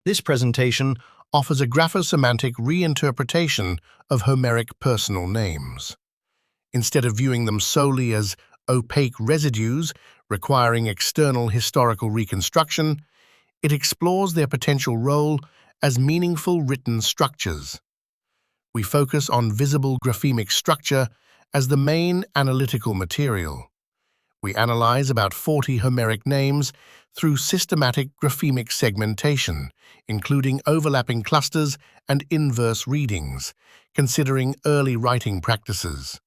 This presentation offers a graphosemantic reinterpretation of Homeric personal names. Instead of viewing them solely as opaque residues requiring external historical reconstruction, it explores their potential role as meaningful written structures. We focus on visible graphemic structure as the main analytical material. We analyze about 40 Homeric names through systematic graphemic segmentation, including overlapping clusters and inverse readings, considering early writing practices.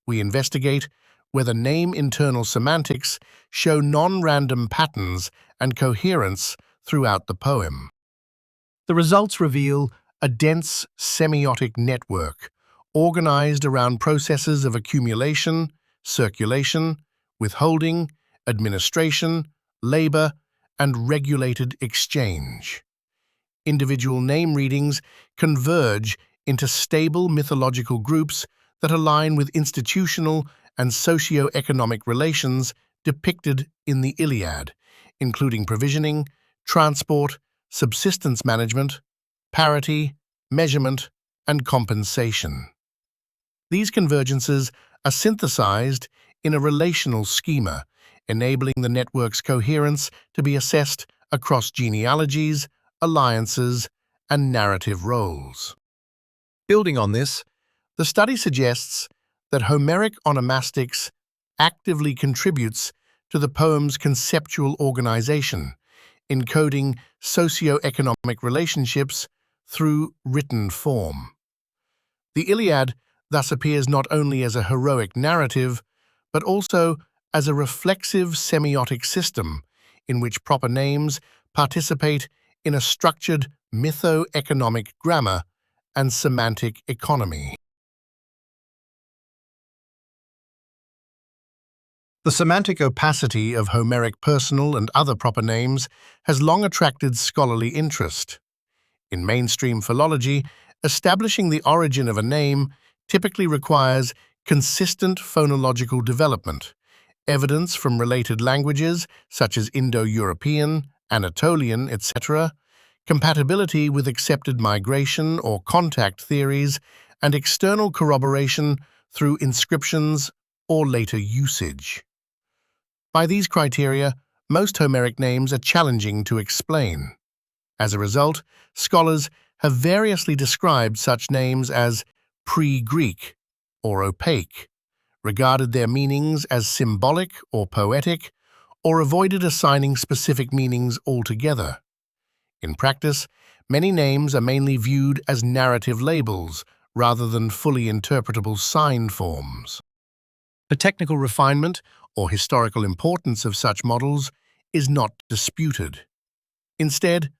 We investigate whether name internal semantics show non-random patterns and coherence throughout the poem. The results reveal a dense semiotic network organized around processes of accumulation, circulation, withholding, administration, labor, and regulated exchange. Individual name readings converge into stable mythological groups that align with institutional and socio-economic relations depicted in the Iliad, including provisioning, transport, subsistence management, parity, measurement, and compensation. These convergences are synthesized in a relational schema, enabling the network's coherence to be assessed across genealogies, alliances, and narrative roles. Building on this, the study suggests that Homeric onomastics actively contributes to the poem's conceptual organization, encoding socio-economic relationships through written form. The Iliad thus appears not only as a heroic narrative, but also as a reflexive semiotic system in which proper names participate in a structured mytho-economic grammar and semantic economy. The semantic opacity of Homeric personal and other proper names has long attracted scholarly interest. In mainstream philology, establishing the origin of a name typically requires consistent phonological development, evidence from related languages such as Indo-European, Anatolian, etc., compatibility with accepted migration or contact theories, and external corroboration through inscriptions or later usage. By these criteria, most Homeric names are challenging to explain. As a result, scholars have variously described such names as pre-Greek or opaque, regarded their meanings as symbolic or poetic, or avoided assigning specific meanings altogether. In practice, many names are mainly viewed as narrative labels rather than fully interpretable sign forms. The technical refinement or historical importance of such models is not disputed. Instead,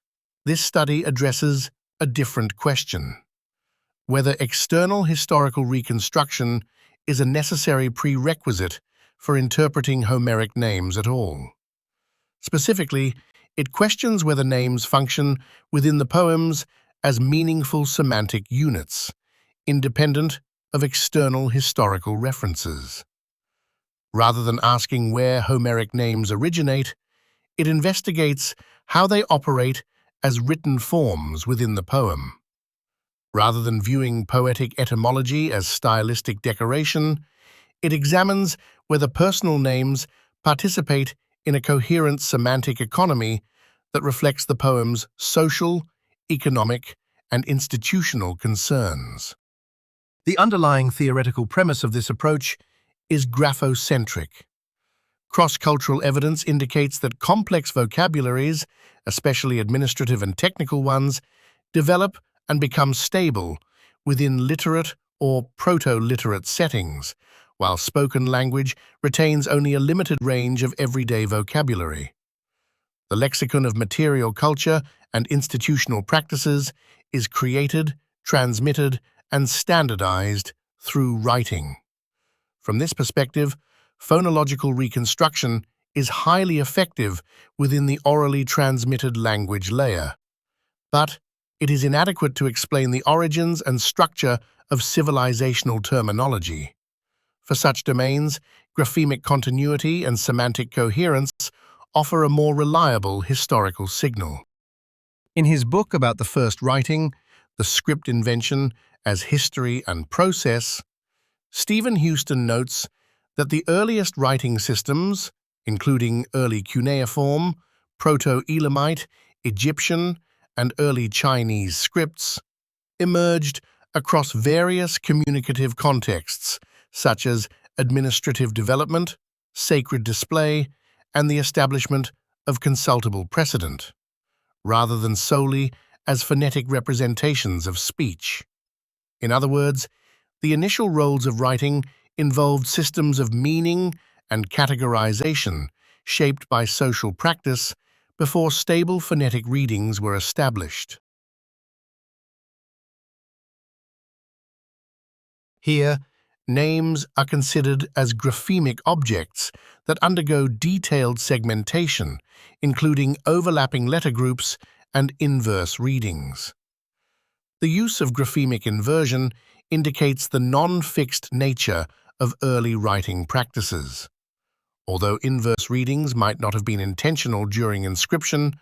this study addresses a different question: whether external historical reconstruction is a necessary prerequisite for interpreting Homeric names at all. Specifically, it questions whether names function within the poems as meaningful semantic units, independent of external historical references. Rather than asking where Homeric names originate, it investigates how they operate as written forms within the poem. Rather than viewing poetic etymology as stylistic decoration, it examines whether personal names participate in a coherent semantic economy that reflects the poem's social, economic, and institutional concerns. The underlying theoretical premise of this approach is graphocentric. Cross-cultural evidence indicates that complex vocabularies, especially administrative and technical ones, develop and become stable within literate or proto-literate settings, while spoken language retains only a limited range of everyday vocabulary. The lexicon of material culture and institutional practices is created, transmitted, and standardized through writing. From this perspective, phonological reconstruction is highly effective within the orally transmitted language layer. But it is inadequate to explain the origins and structure of civilizational terminology. For such domains, graphemic continuity and semantic coherence offer a more reliable historical signal. In his book about the first writing, The Script Invention as History and Process, Stephen Houston notes that the earliest writing systems, including early cuneiform, Proto-Elamite, Egyptian, and early Chinese scripts, emerged across various communicative contexts, such as administrative development, sacred display, and the establishment of consultable precedent, rather than solely as phonetic representations of speech. In other words, the initial roles of writing involved systems of meaning and categorization shaped by social practice before stable phonetic readings were established. Here, names are considered as graphemic objects that undergo detailed segmentation, including overlapping letter groups and inverse readings. The use of graphemic inversion indicates the non-fixed nature of early writing practices. Although inverse readings might not have been intentional during inscription,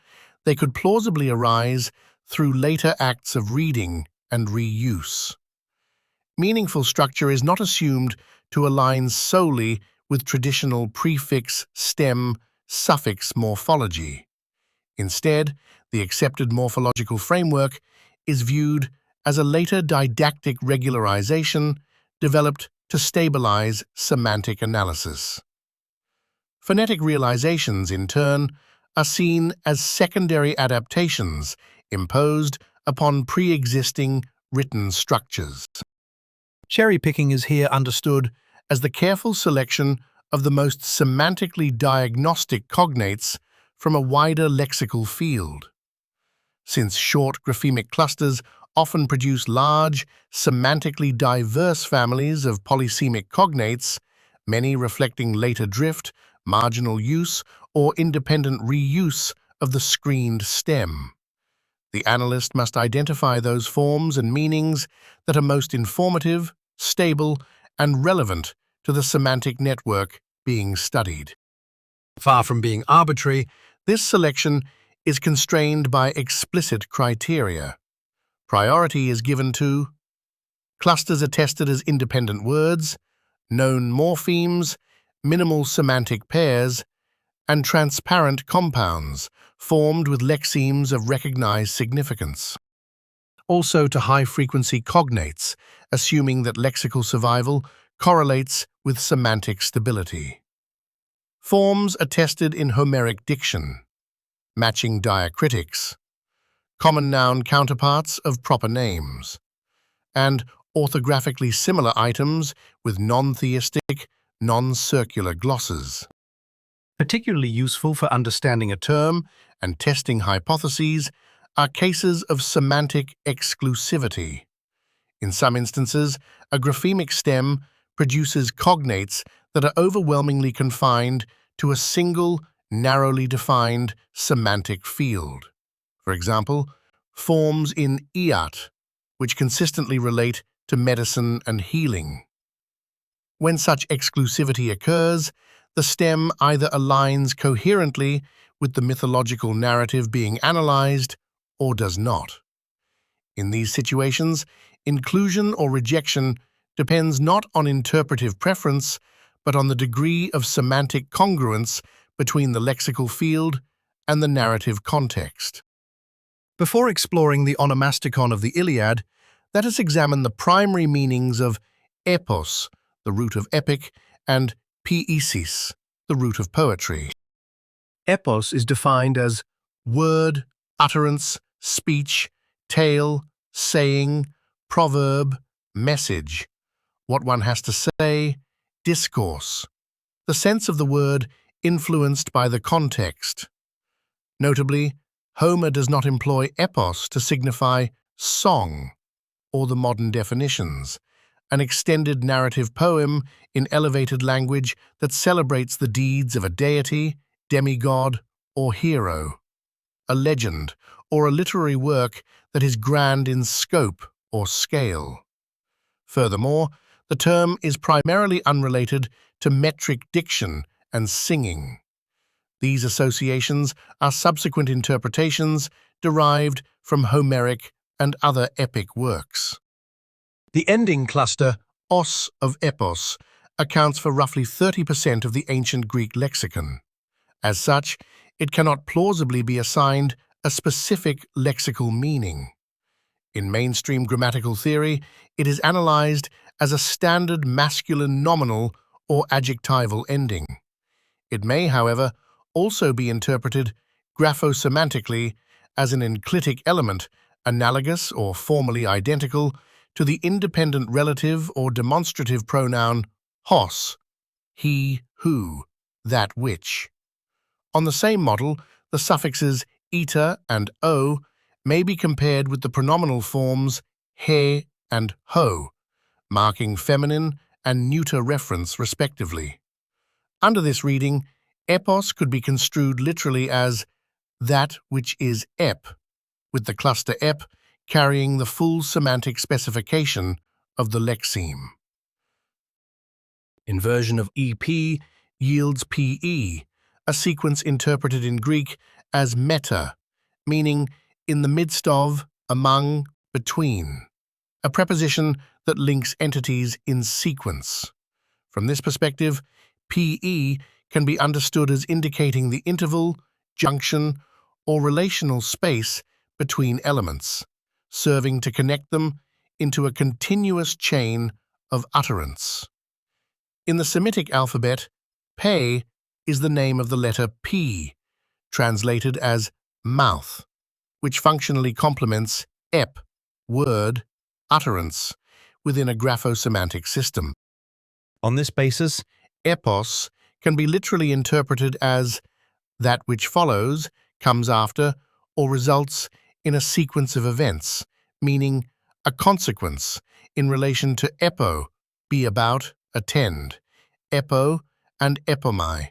they could plausibly arise through later acts of reading and reuse. Meaningful structure is not assumed to align solely with traditional prefix-stem-suffix morphology. Instead, the accepted morphological framework is viewed as a later didactic regularization developed to stabilize semantic analysis. Phonetic realizations, in turn, are seen as secondary adaptations imposed upon pre-existing written structures. Cherry-picking is here understood as the careful selection of the most semantically diagnostic cognates from a wider lexical field. Since short graphemic clusters often produce large, semantically diverse families of polysemic cognates, many reflecting later drift, marginal use, or independent reuse of the screened stem. The analyst must identify those forms and meanings that are most informative, stable, and relevant to the semantic network being studied. Far from being arbitrary, this selection is constrained by explicit criteria. Priority is given to clusters attested as independent words, known morphemes, minimal semantic pairs, and transparent compounds formed with lexemes of recognized significance. Also to high-frequency cognates, assuming that lexical survival correlates with semantic stability. Forms attested in Homeric diction, matching diacritics, common noun counterparts of proper names, and orthographically similar items with non-theistic, non-circular glosses. Particularly useful for understanding a term and testing hypotheses are cases of semantic exclusivity. In some instances, a graphemic stem produces cognates that are overwhelmingly confined to a single, narrowly defined semantic field. For example, forms in Iliad, which consistently relate to medicine and healing. When such exclusivity occurs, the stem either aligns coherently with the mythological narrative being analyzed or does not. In these situations, inclusion or rejection depends not on interpretive preference, but on the degree of semantic congruence between the lexical field and the narrative context. Before exploring the onomasticon of the Iliad, let us examine the primary meanings of epos, the root of epic, and poiesis, the root of poetry. Epos is defined as word, utterance, speech, tale, saying, proverb, message, what one has to say, discourse, the sense of the word influenced by the context. Notably, Homer does not employ epos to signify song, or the modern definitions, an extended narrative poem in elevated language that celebrates the deeds of a deity, demigod, or hero, a legend, or a literary work that is grand in scope or scale. Furthermore, the term is primarily unrelated to metric diction and singing. These associations are subsequent interpretations derived from Homeric and other epic works. The ending cluster, os of epos, accounts for roughly 30% of the ancient Greek lexicon. As such, it cannot plausibly be assigned a specific lexical meaning. In mainstream grammatical theory, it is analyzed as a standard masculine nominal or adjectival ending. It may, however, also be interpreted graphosemantically as an enclitic element, analogous or formally identical to the independent relative or demonstrative pronoun hos, he, who, that which. On the same model, the suffixes eta and o may be compared with the pronominal forms he and ho, marking feminine and neuter reference respectively. Under this reading, epos could be construed literally as that which is ep, with the cluster ep carrying the full semantic specification of the lexeme. Inversion of ep yields pe, a sequence interpreted in Greek as meta, meaning in the midst of, among, between, a preposition that links entities in sequence. From this perspective, pe can be understood as indicating the interval, junction, or relational space between elements, serving to connect them into a continuous chain of utterance. In the Semitic alphabet, pe is the name of the letter P, translated as mouth, which functionally complements ep, word, utterance, within a graphosemantic system. On this basis, epos can be literally interpreted as that which follows, comes after, or results in a sequence of events, meaning a consequence in relation to epo, be about, attend, epo and epomai,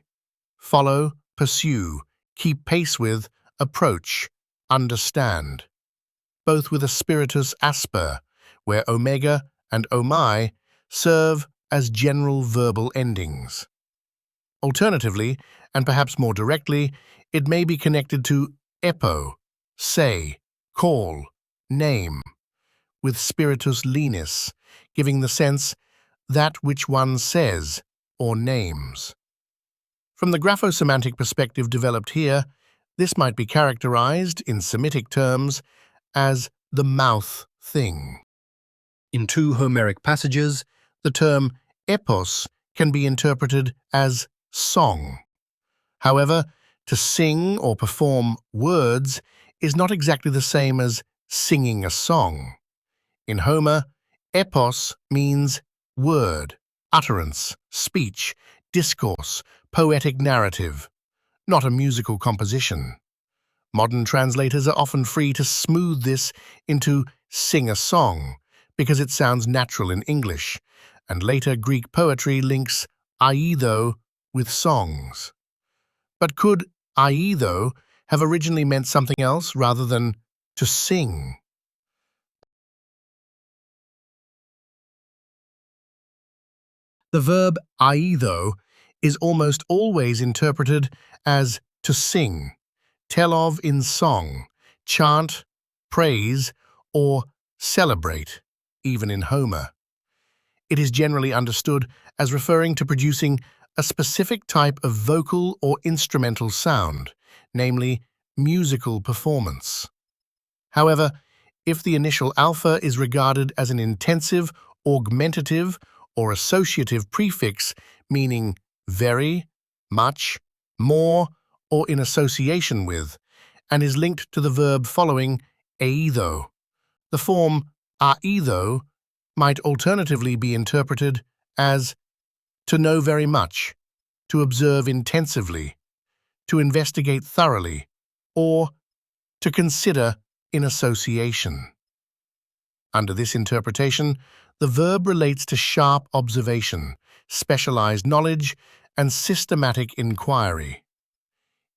follow, pursue, keep pace with, approach, understand, both with a spiritus asper, where omega and omai serve as general verbal endings. Alternatively, and perhaps more directly, it may be connected to epo, say, call, name, with spiritus lenis, giving the sense that which one says or names. From the graphosemantic perspective developed here, this might be characterized, in Semitic terms, as the mouth thing. In two Homeric passages, the term epos can be interpreted as song. However, to sing or perform words is not exactly the same as singing a song. In Homer, epos means word, utterance, speech, discourse, poetic narrative, not a musical composition. Modern translators are often free to smooth this into sing a song because it sounds natural in English, and later Greek poetry links Aeido with songs. But could Aeido have originally meant something else rather than to sing? The verb Aeido is almost always interpreted as to sing, tell of in song, chant, praise, or celebrate, even in Homer. It is generally understood as referring to producing a specific type of vocal or instrumental sound, namely musical performance. However, if the initial alpha is regarded as an intensive, augmentative, or associative prefix meaning very, much, more, or in association with, and is linked to the verb following eido, the form aeido might alternatively be interpreted as to know very much, to observe intensively, to investigate thoroughly, or to consider in association. Under this interpretation, the verb relates to sharp observation, specialized knowledge, and systematic inquiry.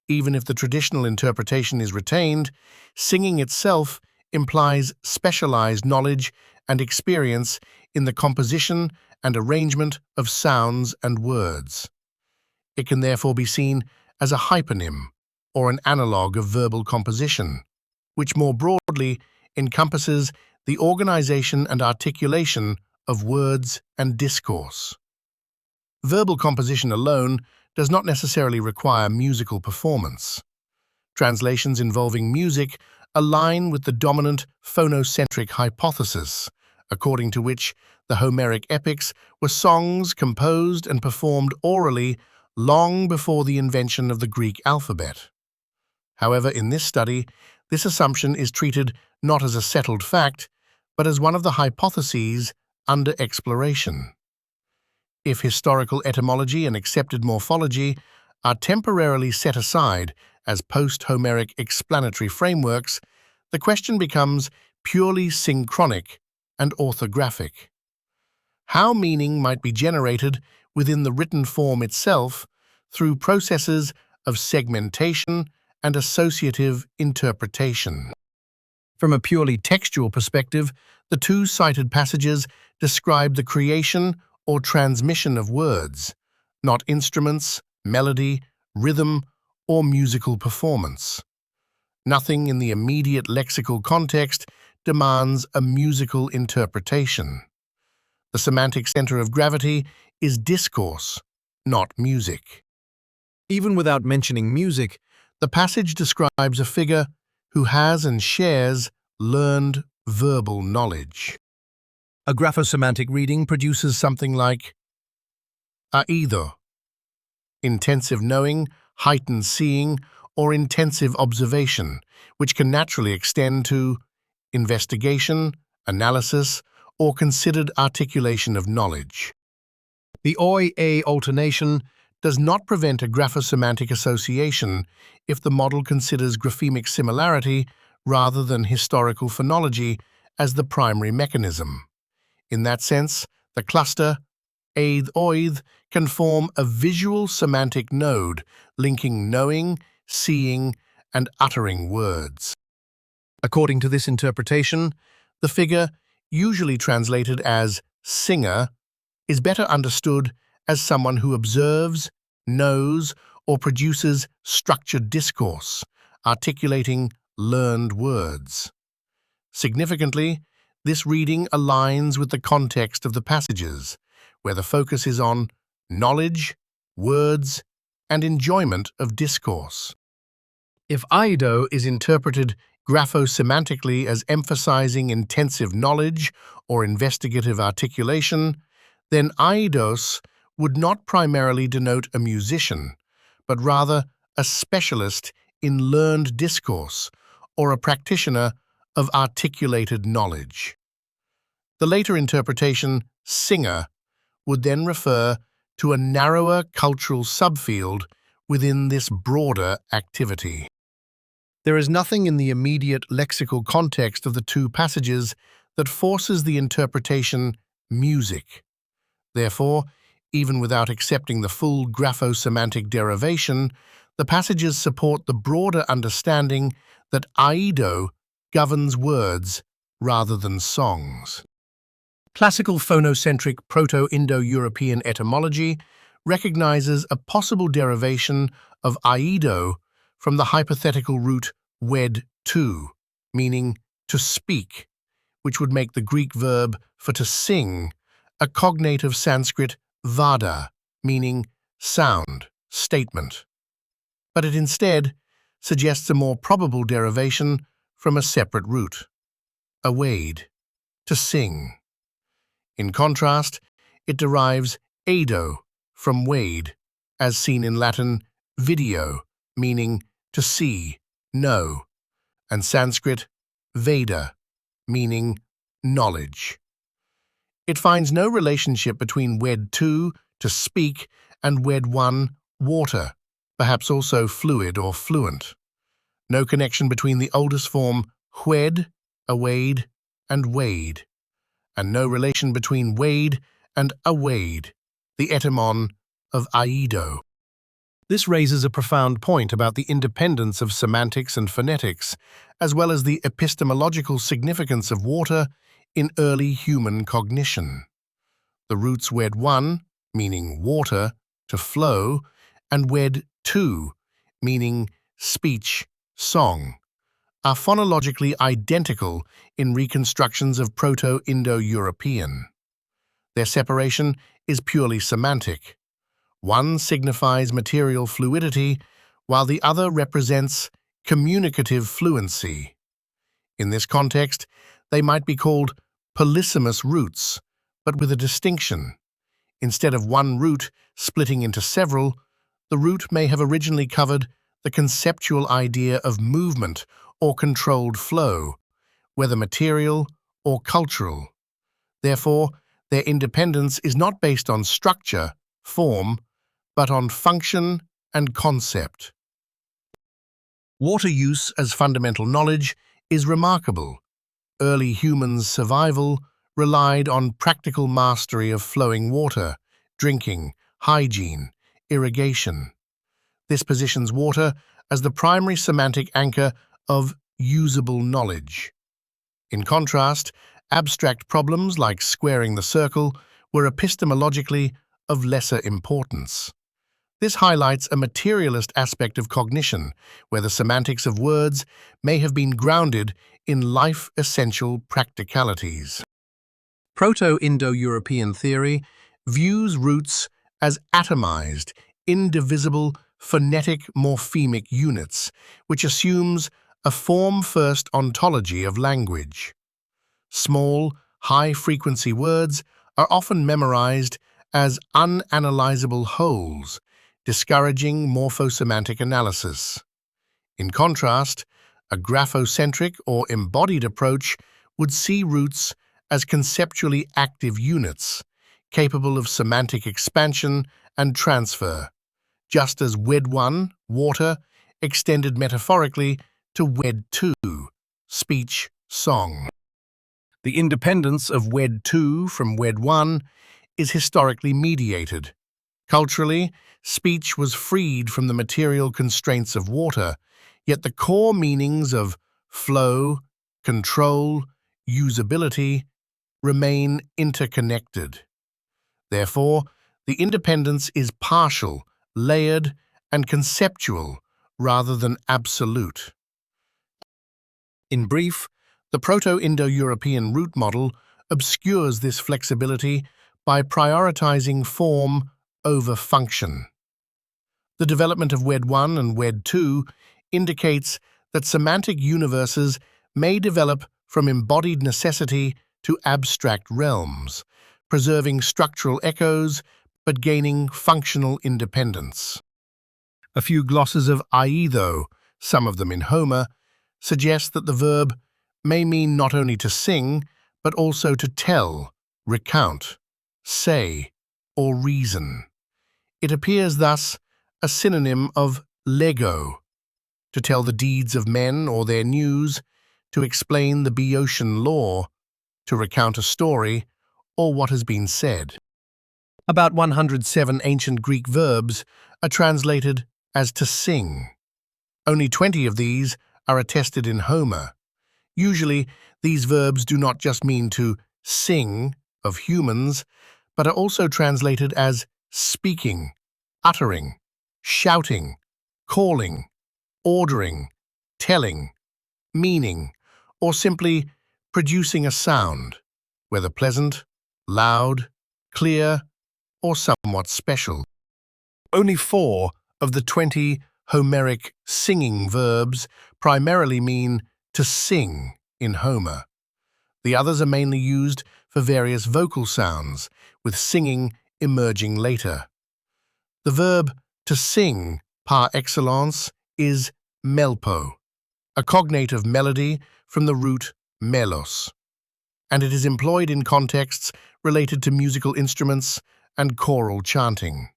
Even if the traditional interpretation is retained, singing itself implies specialized knowledge and experience in the composition and arrangement of sounds and words. It can therefore be seen as a hyponym or an analog of verbal composition, which more broadly encompasses the organization and articulation of words and discourse. Verbal composition alone does not necessarily require musical performance. Translations involving music align with the dominant phonocentric hypothesis, according to which the Homeric epics were songs composed and performed orally long before the invention of the Greek alphabet. However, in this study, this assumption is treated not as a settled fact, but as one of the hypotheses under exploration. If historical etymology and accepted morphology are temporarily set aside as post-Homeric explanatory frameworks, the question becomes purely synchronic and orthographic. How meaning might be generated within the written form itself through processes of segmentation and associative interpretation. From a purely textual perspective, the two cited passages describe the creation or transmission of words, not instruments, melody, rhythm, or musical performance. Nothing in the immediate lexical context demands a musical interpretation. The semantic center of gravity is discourse, not music. Even without mentioning music, the passage describes a figure who has and shares learned verbal knowledge. A graphosemantic reading produces something like Aeidein, intensive knowing, heightened seeing, or intensive observation, which can naturally extend to investigation, analysis, or considered articulation of knowledge. The oi-a alternation does not prevent a graphosemantic association if the model considers graphemic similarity rather than historical phonology as the primary mechanism. In that sense, the cluster Aeidein can form a visual semantic node linking knowing, seeing, and uttering words. According to this interpretation, the figure, usually translated as singer, is better understood as someone who observes, knows, or produces structured discourse, articulating learned words. Significantly, this reading aligns with the context of the passages, where the focus is on knowledge, words, and enjoyment of discourse. If Aeidein is interpreted graphosemantically as emphasizing intensive knowledge or investigative articulation, then Aeidos would not primarily denote a musician, but rather a specialist in learned discourse or a practitioner of articulated knowledge. The later interpretation, singer, would then refer to a narrower cultural subfield within this broader activity. There is nothing in the immediate lexical context of the two passages that forces the interpretation music. Therefore, even without accepting the full graphosemantic derivation, the passages support the broader understanding that Aeidein governs words rather than songs. Classical phonocentric Proto-Indo-European etymology recognizes a possible derivation of Aeidein from the hypothetical root wed to, meaning to speak, which would make the Greek verb for to sing a cognate of Sanskrit vada, meaning sound, statement. But it instead suggests a more probable derivation from a separate root, awade, to sing. In contrast, it derives eido from wade, as seen in Latin video, meaning to see, know, and Sanskrit veda, meaning knowledge. It finds no relationship between wed to speak, and wed one, water, perhaps also fluid or fluent. No connection between the oldest form wed, awade, and wade, and no relation between wade and awade, the etymon of Aeidein. This raises a profound point about the independence of semantics and phonetics, as well as the epistemological significance of water in early human cognition. The roots wed one, meaning water, to flow, and wed to, meaning speech, song, are phonologically identical in reconstructions of Proto-Indo-European. Their separation is purely semantic. One signifies material fluidity, while the other represents communicative fluency. In this context, they might be called polysemous roots, but with a distinction. Instead of one root splitting into several, the root may have originally covered the conceptual idea of movement or controlled flow, whether material or cultural. Therefore, their independence is not based on structure, form, but on function and concept. Water use as fundamental knowledge is remarkable. Early humans' survival relied on practical mastery of flowing water, drinking, hygiene, irrigation. This positions water as the primary semantic anchor of usable knowledge. In contrast, abstract problems like squaring the circle were epistemologically of lesser importance. This highlights a materialist aspect of cognition, where the semantics of words may have been grounded in life-essential practicalities. Proto-Indo-European theory views roots as atomized, indivisible, phonetic morphemic units, which assumes a form-first ontology of language. Small, high-frequency words are often memorized as unanalyzable wholes, discouraging morphosemantic analysis. In contrast, a graphocentric or embodied approach would see roots as conceptually active units, capable of semantic expansion and transfer, just as WED1, water, extended metaphorically to WED2, speech, song. The independence of WED2 from WED1 is historically mediated. Culturally, speech was freed from the material constraints of water, yet the core meanings of flow, control, usability remain interconnected. Therefore, the independence is partial, layered, and conceptual rather than absolute. In brief, the Proto-Indo-European root model obscures this flexibility by prioritizing form over function. The development of WED1 and WED2 indicates that semantic universes may develop from embodied necessity to abstract realms, preserving structural echoes but gaining functional independence. A few glosses of Aeido, some of them in Homer, suggest that the verb may mean not only to sing, but also to tell, recount, say, or reason. It appears thus a synonym of lego, to tell the deeds of men or their news, to explain the Boeotian law, to recount a story, or what has been said. About 107 ancient Greek verbs are translated as to sing. Only 20 of these are attested in Homer. Usually, these verbs do not just mean to sing of humans, but are also translated as speaking, uttering, shouting, calling, ordering, telling, meaning, or simply producing a sound, whether pleasant, loud, clear, or somewhat special. Only 4 of the 20 Homeric singing verbs primarily mean to sing in Homer. The others are mainly used for various vocal sounds, with singing emerging later. The verb to sing par excellence is melpo, a cognate of melody from the root melos, and it is employed in contexts related to musical instruments and choral chanting.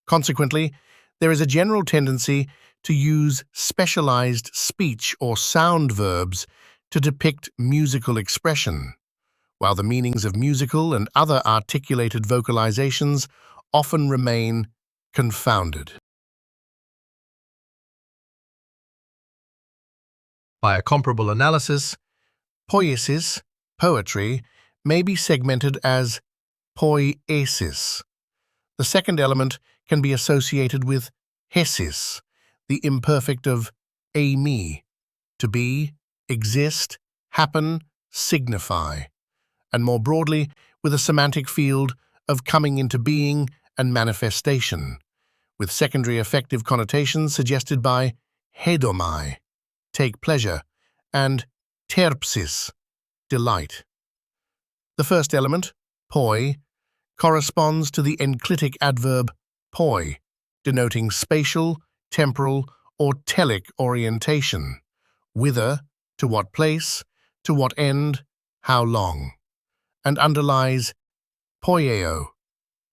Consequently, there is a general tendency to use specialized speech or sound verbs to depict musical expression, while the meanings of musical and other articulated vocalizations often remain confounded. By a comparable analysis, poiesis, poetry, may be segmented as poiesis. The second element can be associated with hesis, the imperfect of eimi, to be, exist, happen, signify, and more broadly, with a semantic field of coming into being and manifestation, with secondary affective connotations suggested by heidomai, take pleasure, and terpsis, delight. The first element, poi, corresponds to the enclitic adverb poi, denoting spatial, temporal, or telic orientation, whither, to what place, to what end, how long, and underlies poieo,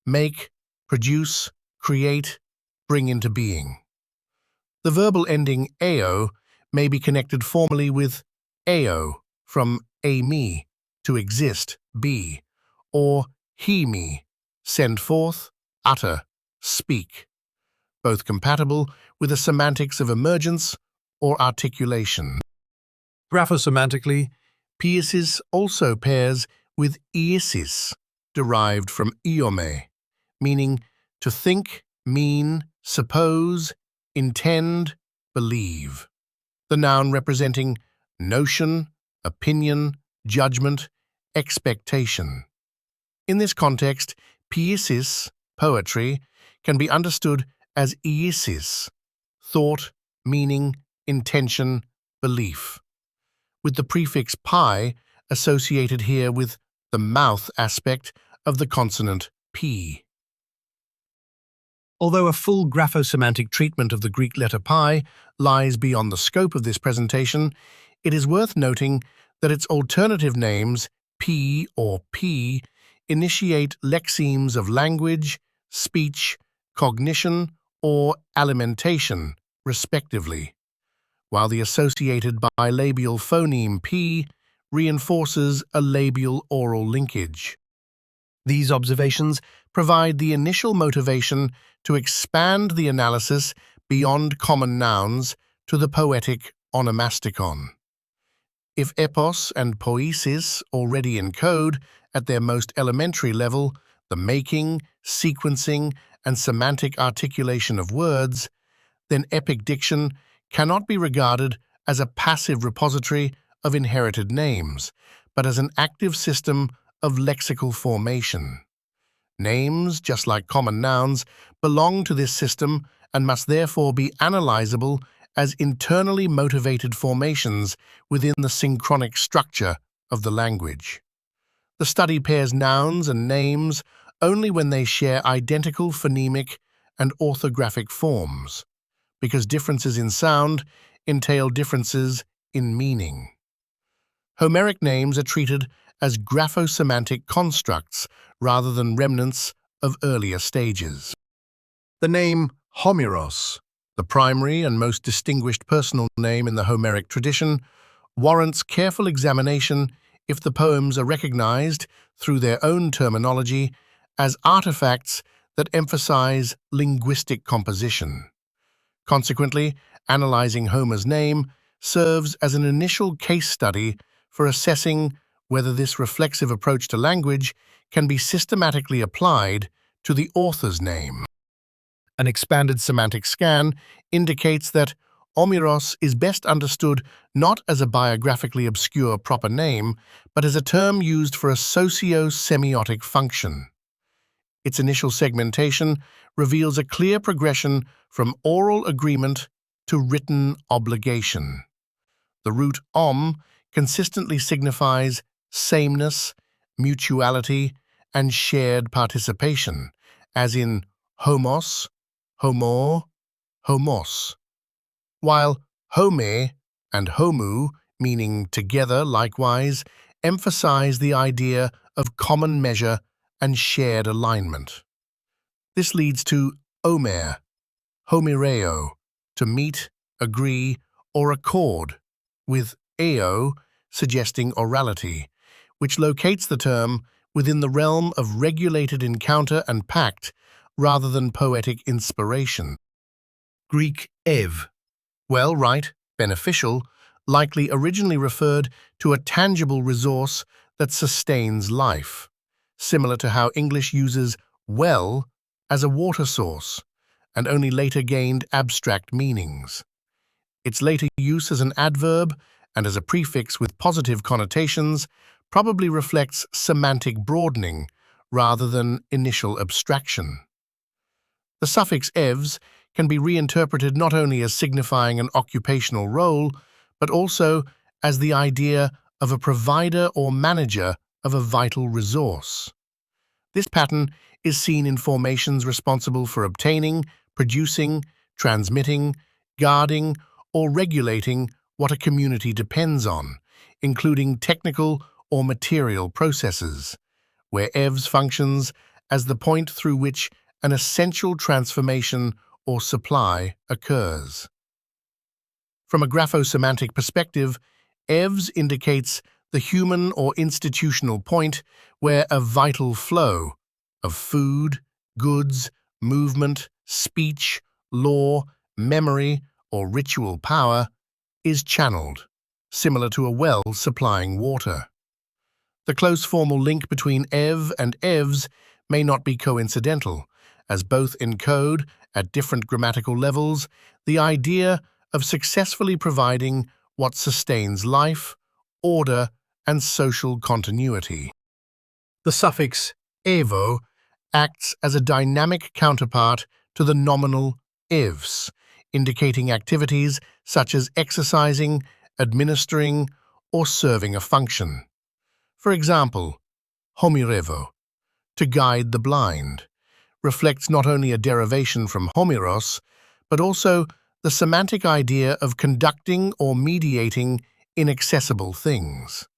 make, produce, create, bring into being. The verbal ending eo may be connected formally with eo, from eimi, to exist, be, or hemi, send forth, utter, speak, both compatible with the semantics of emergence or articulation. Graphosemantically, piesis also pairs with iesis, derived from iome, meaning to think, mean, suppose, intend, believe. The noun representing notion, opinion, judgment, expectation. In this context, piesis, poetry, can be understood as iesis, thought, meaning, intention, belief, with the prefix pi associated here with the mouth aspect of the consonant p. Although a full graphosemantic treatment of the Greek letter pi lies beyond the scope of this presentation, it is worth noting that its alternative names, p or p, initiate lexemes of language, speech, cognition, or alimentation, respectively, while the associated bilabial phoneme p reinforces a labial oral linkage. These observations provide the initial motivation to expand the analysis beyond common nouns to the poetic onomasticon. If epos and poiesis already encode, at their most elementary level, the making, sequencing, and semantic articulation of words, then epic diction cannot be regarded as a passive repository of inherited names, but as an active system of lexical formation. Names, just like common nouns, belong to this system and must therefore be analyzable as internally motivated formations within the synchronic structure of the language. The study pairs nouns and names only when they share identical phonemic and orthographic forms, because differences in sound entail differences in meaning. Homeric names are treated as graphosemantic constructs rather than remnants of earlier stages. The name Homeros, the primary and most distinguished personal name in the Homeric tradition, warrants careful examination if the poems are recognized, through their own terminology, as artifacts that emphasize linguistic composition. Consequently, analyzing Homer's name serves as an initial case study for assessing whether this reflexive approach to language can be systematically applied to the author's name. An expanded semantic scan indicates that Omeros is best understood not as a biographically obscure proper name, but as a term used for a socio-semiotic function. Its initial segmentation reveals a clear progression from oral agreement to written obligation. The root consistently signifies sameness, mutuality, and shared participation, as in homos, homor, homos, while home and homu, meaning together likewise, emphasize the idea of common measure and shared alignment. This leads to omer, homereo, to meet, agree, or accord, with eo suggesting orality, which locates the term within the realm of regulated encounter and pact rather than poetic inspiration. Greek ev, well, right, beneficial, likely originally referred to a tangible resource that sustains life, similar to how English uses well as a water source, and only later gained abstract meanings. Its later use as an adverb and as a prefix with positive connotations probably reflects semantic broadening rather than initial abstraction. The suffix evs can be reinterpreted not only as signifying an occupational role, but also as the idea of a provider or manager of a vital resource. This pattern is seen in formations responsible for obtaining, producing, transmitting, guarding, or regulating what a community depends on, including technical or material processes, where evs functions as the point through which an essential transformation or supply occurs. From a graphosemantic perspective, evs indicates the human or institutional point where a vital flow of food, goods, movement, speech, law, memory, or ritual power is channeled, similar to a well supplying water. The close formal link between ev and evs may not be coincidental, as both encode, at different grammatical levels, the idea of successfully providing what sustains life, order, and social continuity. The suffix evo acts as a dynamic counterpart to the nominal evs, indicating activities such as exercising, administering, or serving a function. For example, homirevo, to guide the blind, reflects not only a derivation from homiros, but also the semantic idea of conducting or mediating inaccessible things.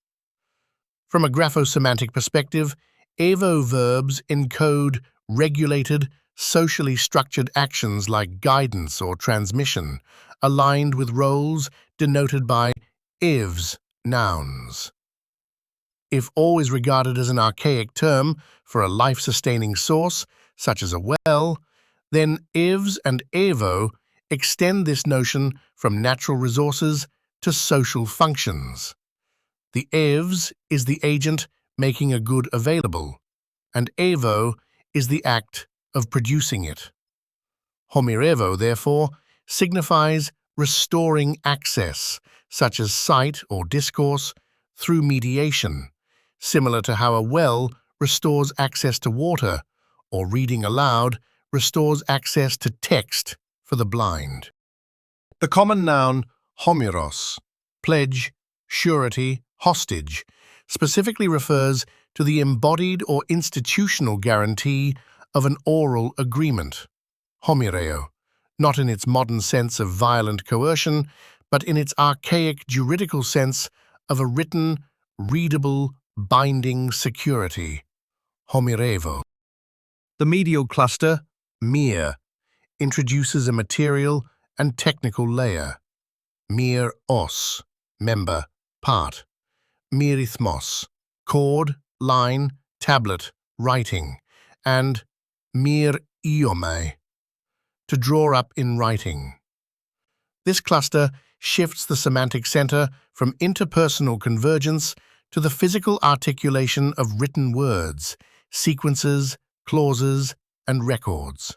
From a graphosemantic perspective, evo verbs encode regulated, socially structured actions like guidance or transmission, aligned with roles denoted by evs, nouns. If always regarded as an archaic term for a life-sustaining source, such as a well, then evs and evo extend this notion from natural resources to social functions. The evs is the agent making a good available, and evo is the act of producing it. Homirevo, therefore, signifies restoring access, such as sight or discourse, through mediation, similar to how a well restores access to water, or reading aloud restores access to text for the blind. The common noun homiros, pledge, surety, hostage, specifically refers to the embodied or institutional guarantee of an oral agreement, homireo, not in its modern sense of violent coercion, but in its archaic juridical sense of a written, readable, binding security, homirevo. The medial cluster, mir, introduces a material and technical layer, mir os, member, part, mirithmos, cord, line, tablet, writing, and mir iome, to draw up in writing. This cluster shifts the semantic center from interpersonal convergence to the physical articulation of written words, sequences, clauses, and records.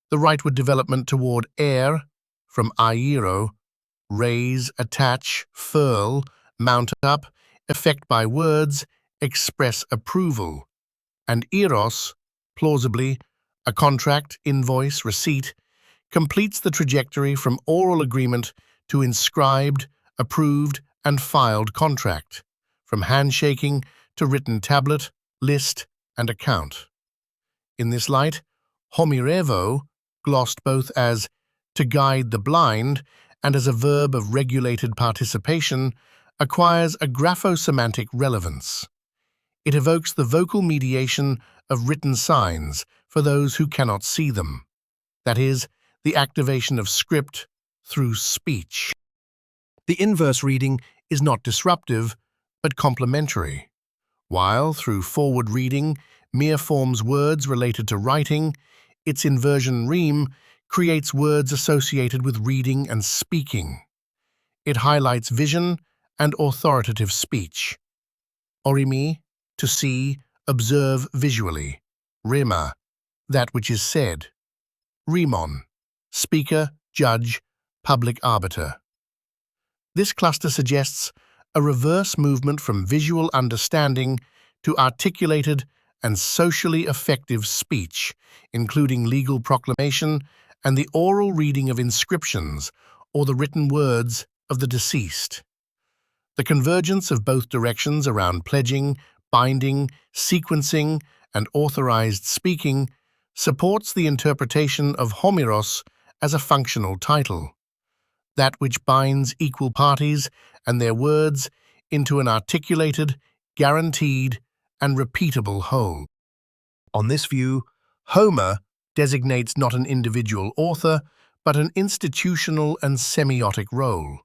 The rightward development toward air, from airo, raise, attach, furl, mount up, effect by words, express approval, and eros, plausibly, a contract, invoice, receipt, completes the trajectory from oral agreement to inscribed, approved, and filed contract, from handshaking to written tablet, list, and account. In this light, homirevo, glossed both as to guide the blind and as a verb of regulated participation, acquires a graphosemantic relevance. It evokes the vocal mediation of written signs for those who cannot see them, that is, the activation of script through speech. The inverse reading is not disruptive, but complementary. While, through forward reading, Mir forms words related to writing, its inversion rime creates words associated with reading and speaking. It highlights vision and authoritative speech. Orimi, to see, observe visually. Rima, that which is said. Rimon, speaker, judge, public arbiter. This cluster suggests a reverse movement from visual understanding to articulated and socially effective speech, including legal proclamation and the oral reading of inscriptions or the written words of the deceased. The convergence of both directions around pledging, binding, sequencing, and authorized speaking supports the interpretation of Homeros as a functional title, that which binds equal parties and their words into an articulated, guaranteed, and repeatable whole. On this view, Homer designates not an individual author, but an institutional and semiotic role,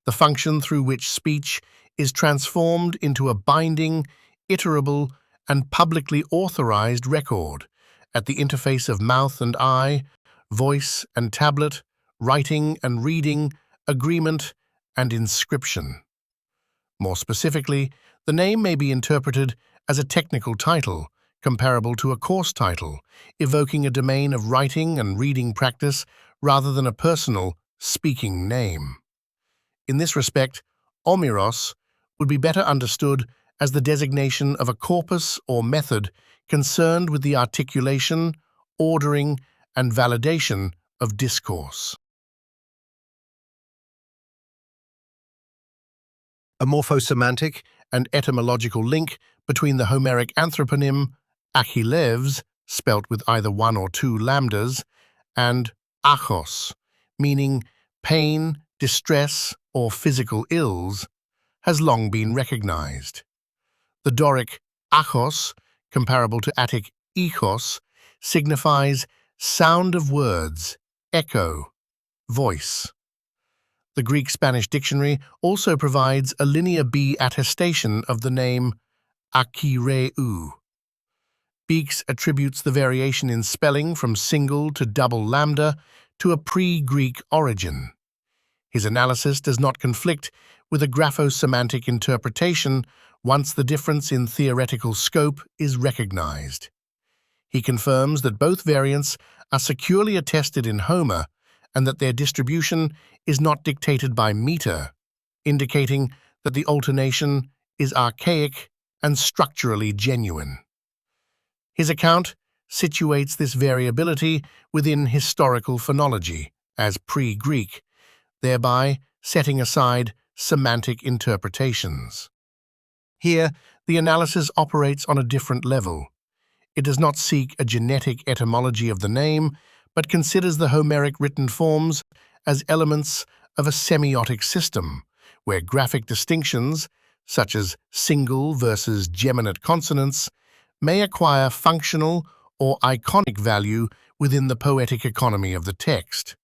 the function through which speech is transformed into a binding, iterable, and publicly authorized record at the interface of mouth and eye, voice and tablet, writing and reading, agreement and inscription. More specifically, the name may be interpreted as a technical title, comparable to a course title, evoking a domain of writing and reading practice rather than a personal, speaking name. In this respect, Homeros would be better understood as the designation of a corpus or method concerned with the articulation, ordering, and validation of discourse. A morphosemantic and etymological link between the Homeric anthroponym Achilles, spelt with either one or two lambdas, and achos, meaning pain, distress, or physical ills, has long been recognized. The Doric achos, comparable to Attic echos, signifies sound of words, echo, voice. The Greek-Spanish dictionary also provides a linear B attestation of the name Achireu. Beeks attributes the variation in spelling from single to double lambda to a pre-Greek origin. His analysis does not conflict with a graphosemantic interpretation once the difference in theoretical scope is recognized. He confirms that both variants are securely attested in Homer and that their distribution is not dictated by meter, indicating that the alternation is archaic and structurally genuine. His account situates this variability within historical phonology as pre-Greek, thereby setting aside semantic interpretations. Here, the analysis operates on a different level. It does not seek a genetic etymology of the name, but considers the Homeric written forms as elements of a semiotic system, where graphic distinctions, such as single versus geminate consonants, may acquire functional or iconic value within the poetic economy of the text.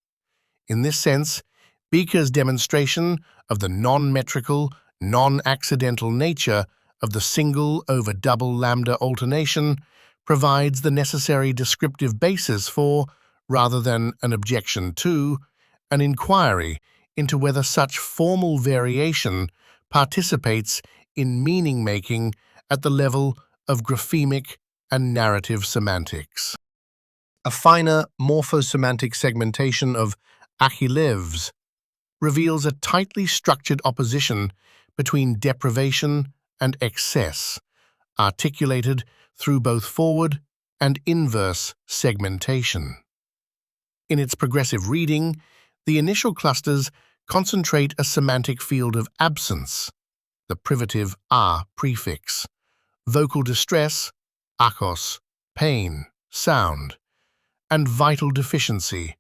In this sense, Beeker's demonstration of the non-metrical, non-accidental nature of the single over double lambda alternation provides the necessary descriptive basis for, rather than an objection to, an inquiry into whether such formal variation participates in meaning-making at the level of graphemic and narrative semantics. A finer morphosemantic segmentation of Achilles reveals a tightly structured opposition between deprivation and excess, articulated through both forward and inverse segmentation. In its progressive reading, the initial clusters concentrate a semantic field of absence, the privative a prefix, vocal distress, achos, pain, sound, and vital deficiency,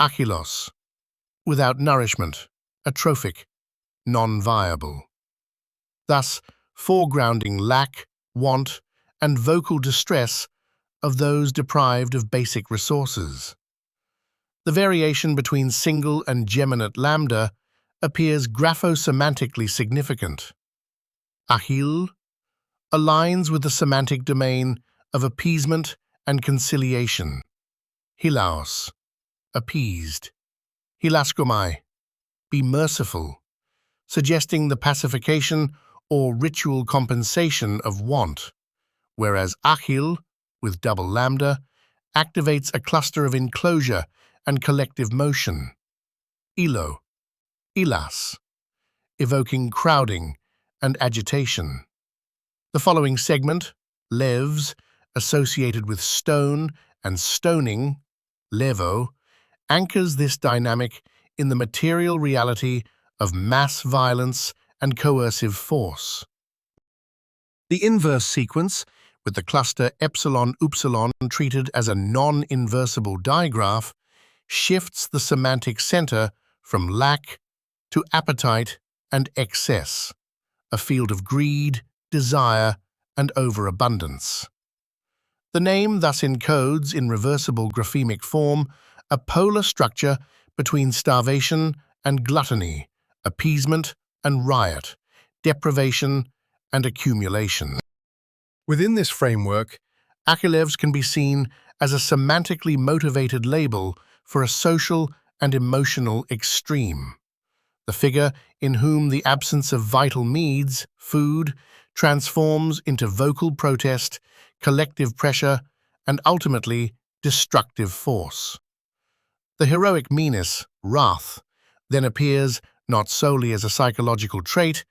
achilos, without nourishment, atrophic, non-viable. Thus, foregrounding lack, want, and vocal distress of those deprived of basic resources. The variation between single and geminate lambda appears graphosemantically significant. Achille aligns with the semantic domain of appeasement and conciliation. Hilaos, appeased. Hilaskomai, be merciful, suggesting the pacification or ritual compensation of want, whereas Achille, with double lambda, activates a cluster of enclosure and collective motion. ilo, ilas, evoking crowding and agitation. The following segment, levs, associated with stone and stoning, levo, anchors this dynamic in the material reality of mass violence and coercive force. The inverse sequence, with the cluster epsilon-upsilon treated as a non-inversible digraph, shifts the semantic center from lack to appetite and excess, a field of greed, desire, and overabundance. The name thus encodes in reversible graphemic form a polar structure between starvation and gluttony, appeasement and riot, deprivation and accumulation. Within this framework, Achilles can be seen as a semantically motivated label for a social and emotional extreme. The figure in whom the absence of vital needs, food, transforms into vocal protest, collective pressure, and ultimately destructive force. The heroic meanness, wrath, then appears not solely as a psychological trait,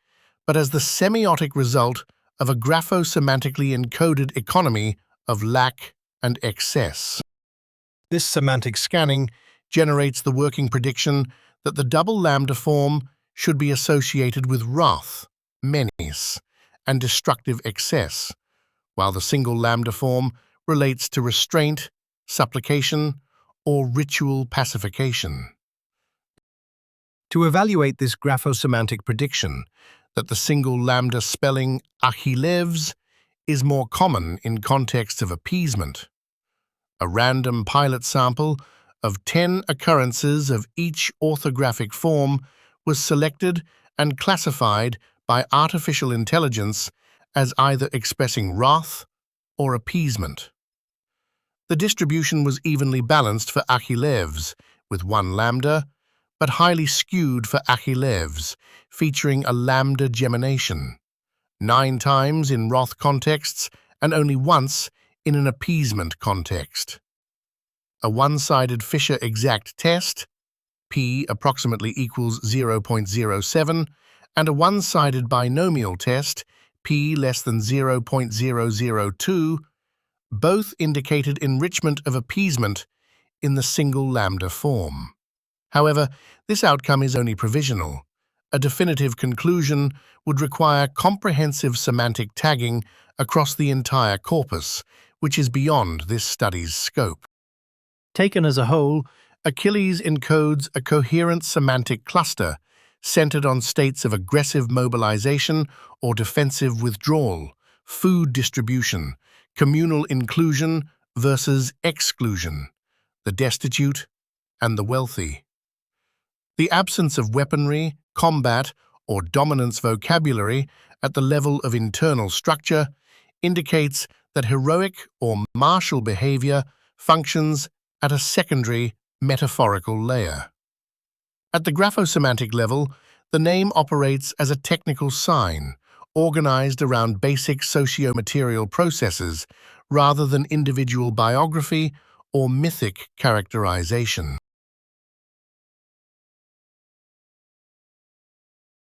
but as the semiotic result of a graphosemantically encoded economy of lack and excess. This semantic scanning generates the working prediction that the double lambda form should be associated with wrath, menace, and destructive excess, while the single lambda form relates to restraint, supplication, or ritual pacification. To evaluate this graphosemantic prediction, that the single lambda spelling Achilles is more common in contexts of appeasement. A random pilot sample of 10 occurrences of each orthographic form was selected and classified by artificial intelligence as either expressing wrath or appeasement. The distribution was evenly balanced for Achilles, with 1 lambda, but highly skewed for Achilles, featuring a lambda gemination, 9 times in wrath contexts and only once in an appeasement context. A one-sided Fisher exact test, p approximately equals 0.07, and a one-sided binomial test, p less than 0.002, both indicated enrichment of appeasement in the single lambda form. However, this outcome is only provisional. A definitive conclusion would require comprehensive semantic tagging across the entire corpus, which is beyond this study's scope. Taken as a whole, Achilles encodes a coherent semantic cluster centered on states of aggressive mobilization or defensive withdrawal, food distribution, communal inclusion versus exclusion, the destitute and the wealthy. The absence of weaponry, combat, or dominance vocabulary at the level of internal structure indicates that heroic or martial behavior functions at a secondary metaphorical layer. At the graphosemantic level, the name operates as a technical sign, organized around basic socio-material processes rather than individual biography or mythic characterization.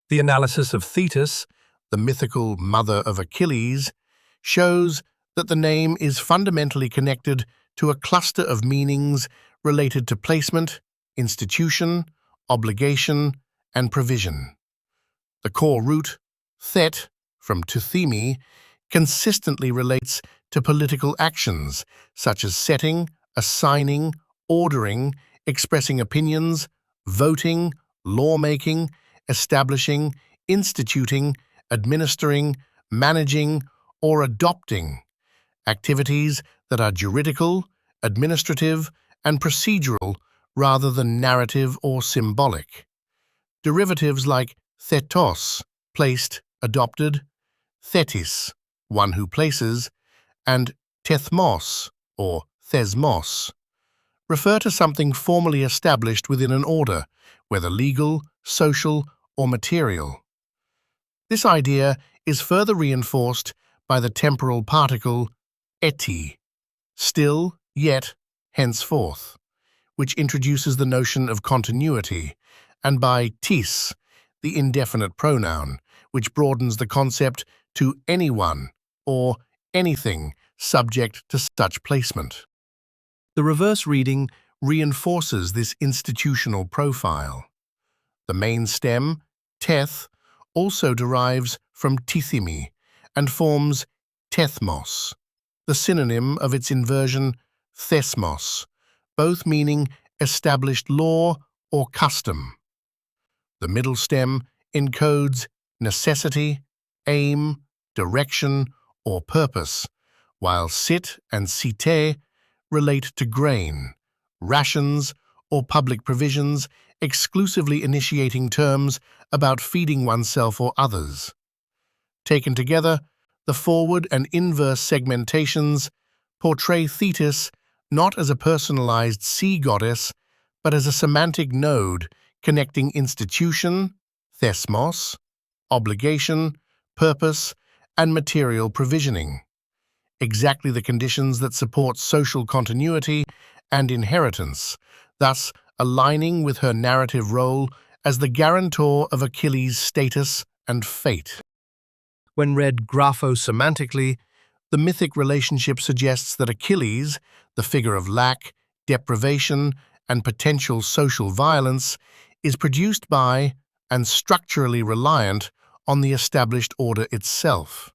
The analysis of Thetis, the mythical mother of Achilles, shows that the name is fundamentally connected to a cluster of meanings related to placement, institution, obligation, and provision. The core root, thet, from to themi, consistently relates to political actions such as setting, assigning, ordering, expressing opinions, voting, lawmaking, establishing, instituting, administering, managing, or adopting, activities that are juridical, administrative, and procedural rather than narrative or symbolic. Derivatives like thetos, placed, adopted, thetis, one who places, and tethmos, or thesmos, refer to something formally established within an order, whether legal, social, or material. This idea is further reinforced by the temporal particle eti, still, yet, henceforth, which introduces the notion of continuity, and by tis, the indefinite pronoun, which broadens the concept to anyone or anything subject to such placement. The reverse reading reinforces this institutional profile. The main stem, teth, also derives from tithemi and forms tethmos, the synonym of its inversion thesmos, both meaning established law or custom. The middle stem encodes necessity, aim, direction, or purpose, while sit and site relate to grain, rations, or public provisions, exclusively initiating terms about feeding oneself or others. Taken together, the forward and inverse segmentations portray Thetis not as a personalized sea goddess, but as a semantic node connecting institution, thesmos, obligation, purpose, and material provisioning. Exactly the conditions that support social continuity and inheritance, thus aligning with her narrative role as the guarantor of Achilles' status and fate. When read graphosemantically, the mythic relationship suggests that Achilles, the figure of lack, deprivation, and potential social violence, is produced by and structurally reliant on the established order itself.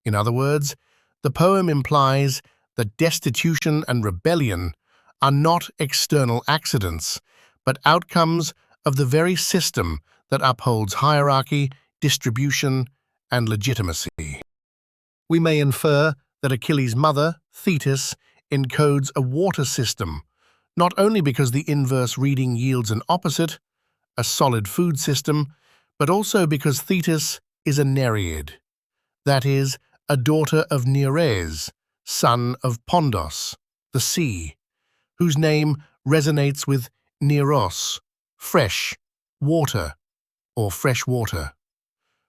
In other words, the poem implies that destitution and rebellion are not external accidents, but outcomes of the very system that upholds hierarchy, distribution, and legitimacy. We may infer that Achilles' mother, Thetis, encodes a water system, not only because the inverse reading yields an opposite, a solid food system, but also because Thetis is a Nereid, that is, a daughter of Nereis, son of Pondos, the sea, whose name resonates with Neros, fresh, water, or fresh water.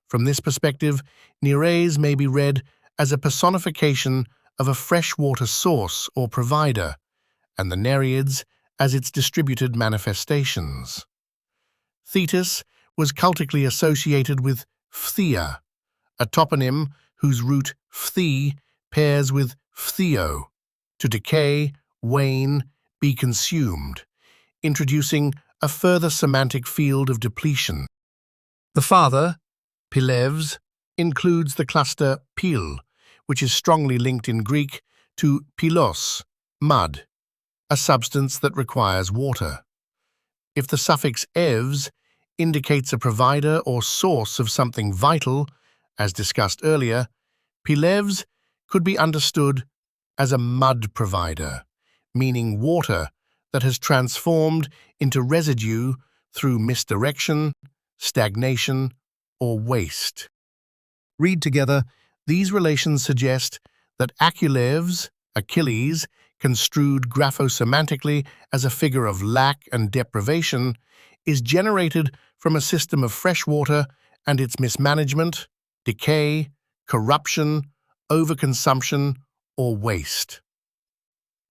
From this perspective, Nereis may be read as a personification of a freshwater source or provider, and the Nereids as its distributed manifestations. Thetis was cultically associated with phthia, a toponym whose root phthe pairs with phtheo, to decay, wane, be consumed, introducing a further semantic field of depletion. The father, Pilevs, includes the cluster pil, which is strongly linked in Greek to pilos, mud, a substance that requires water. If the suffix evs indicates a provider or source of something vital, as discussed earlier, Pilevs could be understood as a mud provider, meaning water that has transformed into residue through misdirection, stagnation, or waste. Read together, these relations suggest that Achilles, construed graphosemantically as a figure of lack and deprivation, is generated from a system of fresh water and its mismanagement, decay, corruption, overconsumption, or waste.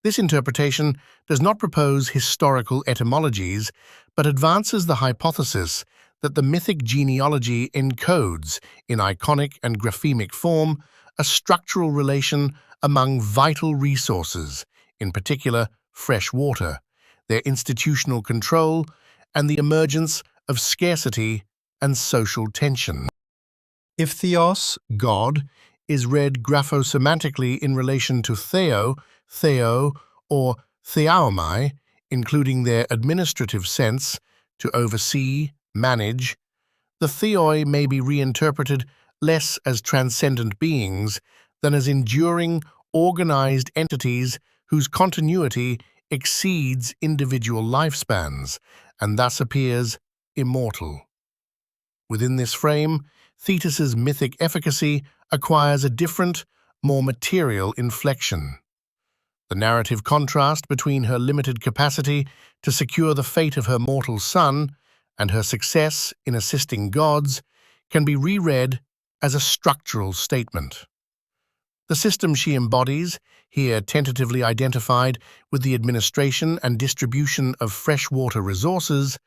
This interpretation does not propose historical etymologies, but advances the hypothesis that the mythic genealogy encodes, in iconic and graphemic form, a structural relation among vital resources, in particular fresh water, their institutional control, and the emergence of scarcity and social tension. If theos, God, is read graphosemantically in relation to theo, or theaomai, including their administrative sense, to oversee, manage, the theoi may be reinterpreted less as transcendent beings than as enduring, organized entities whose continuity exceeds individual lifespans and thus appears immortal. Within this frame, Thetis's mythic efficacy acquires a different, more material inflection. The narrative contrast between her limited capacity to secure the fate of her mortal son and her success in assisting gods can be reread as a structural statement. The system she embodies, here tentatively identified with the administration and distribution of freshwater resources,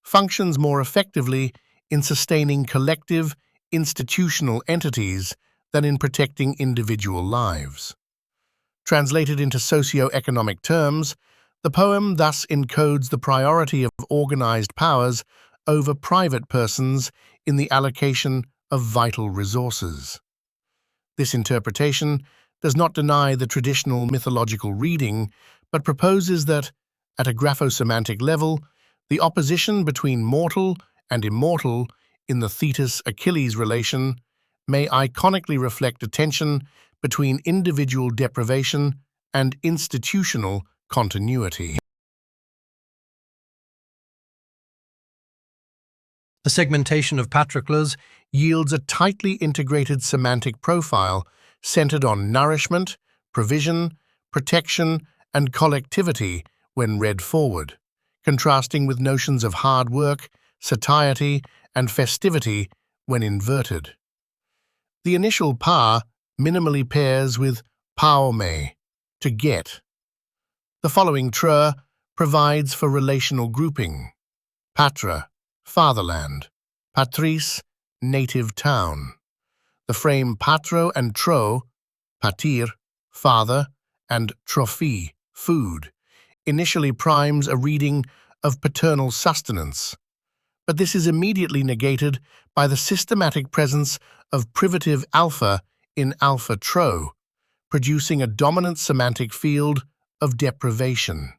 functions more effectively in sustaining collective, institutional entities than in protecting individual lives. Translated into socio-economic terms, the poem thus encodes the priority of organized powers over private persons in the allocation of vital resources. This interpretation does not deny the traditional mythological reading, but proposes that, at a graphosemantic level, the opposition between mortal and immortal in the Thetis-Achilles relation may iconically reflect a tension between individual deprivation and institutional continuity. The segmentation of Patroclus yields a tightly integrated semantic profile centered on nourishment, provision, protection, and collectivity when read forward, contrasting with notions of hard work, satiety, and festivity when inverted. The initial pa minimally pairs with paome, to get. The following tre provides for relational grouping: patra, fatherland; patris, native town. The frame patro and tro, patir, father, and trophi, food, initially primes a reading of paternal sustenance, but this is immediately negated by the systematic presence of privative alpha in alpha tro, producing a dominant semantic field of deprivation,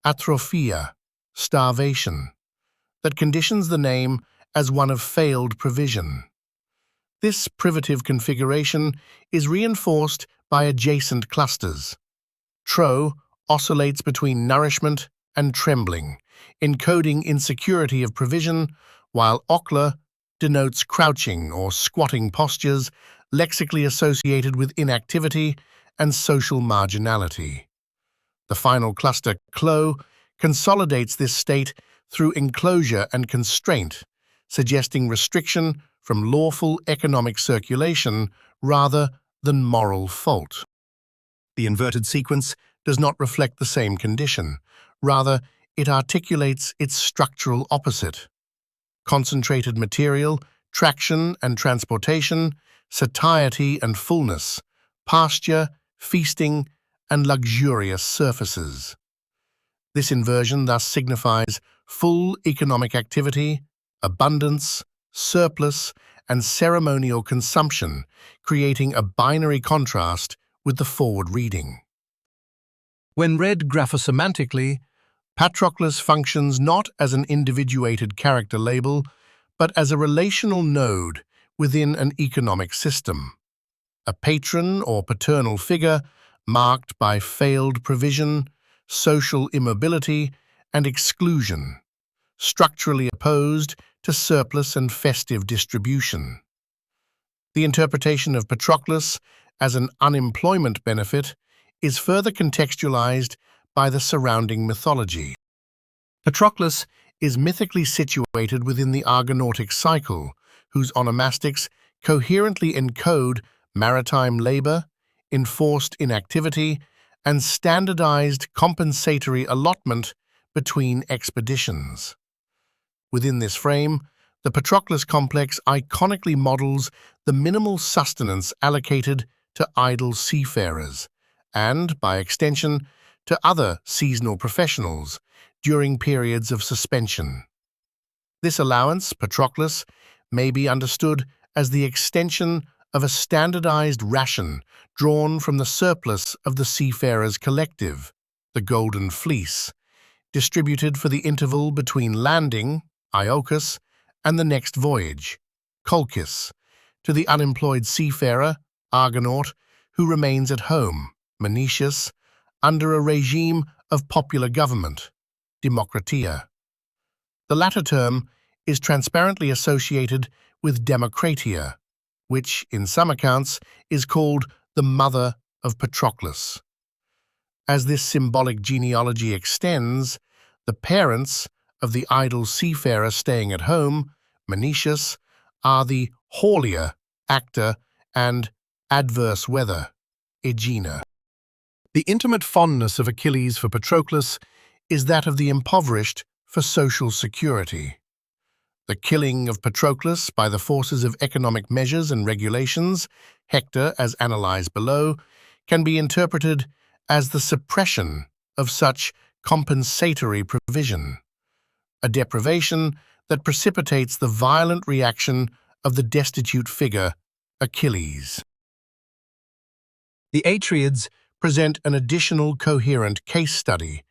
atrophia, starvation, that conditions the name as one of failed provision. This privative configuration is reinforced by adjacent clusters. Tro oscillates between nourishment and trembling, encoding insecurity of provision, while ochla denotes crouching or squatting postures lexically associated with inactivity and social marginality. The final cluster, klo, consolidates this state through enclosure and constraint, suggesting restriction from lawful economic circulation rather than moral fault. The inverted sequence does not reflect the same condition. Rather, it articulates its structural opposite. Concentrated material, traction and transportation, satiety and fullness, pasture, feasting, and luxurious surfaces. This inversion thus signifies full economic activity, abundance, surplus, and ceremonial consumption, creating a binary contrast with the forward reading. When read graphosemantically, Patroclus functions not as an individuated character label, but as a relational node within an economic system. A patron or paternal figure marked by failed provision, social immobility, and exclusion, structurally opposed to surplus and festive distribution. The interpretation of Patroclus as an unemployment benefit is further contextualized by the surrounding mythology. Patroclus is mythically situated within the Argonautic cycle, whose onomastics coherently encode maritime labor, enforced inactivity, and standardized compensatory allotment between expeditions. Within this frame, the Patroclus complex iconically models the minimal sustenance allocated to idle seafarers, and, by extension, to other seasonal professionals during periods of suspension. This allowance, Patroclus, may be understood as the extension of a standardized ration drawn from the surplus of the seafarers' collective, the Golden Fleece, distributed for the interval between landing, Iolcus, and the next voyage, Colchis, to the unemployed seafarer, Argonaut, who remains at home, Menetius, under a regime of popular government, Democratia. The latter term is transparently associated with Democratia, which, in some accounts, is called the mother of Patroclus. As this symbolic genealogy extends, the parents of the idle seafarer staying at home, Menetius, are the haulier, actor, and adverse weather, Aeidein. The intimate fondness of Achilles for Patroclus is that of the impoverished for social security. The killing of Patroclus by the forces of economic measures and regulations, Hector as analysed below, can be interpreted as the suppression of such compensatory provision, a deprivation that precipitates the violent reaction of the destitute figure, Achilles. The Atreids present an additional coherent case study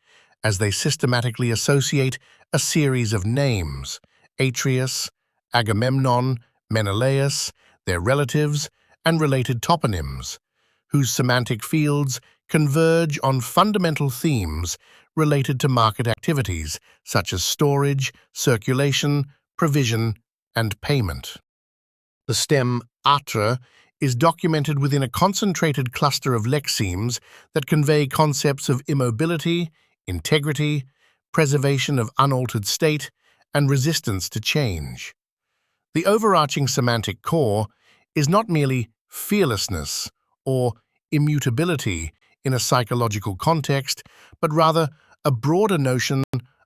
as they systematically associate a series of names, Atreus, Agamemnon, Menelaus, their relatives, and related toponyms, whose semantic fields converge on fundamental themes related to market activities such as storage, circulation, provision, and payment. The stem atra is documented within a concentrated cluster of lexemes that convey concepts of immobility, integrity, preservation of unaltered state, and resistance to change. The overarching semantic core is not merely fearlessness or immutability in a psychological context, but rather a broader notion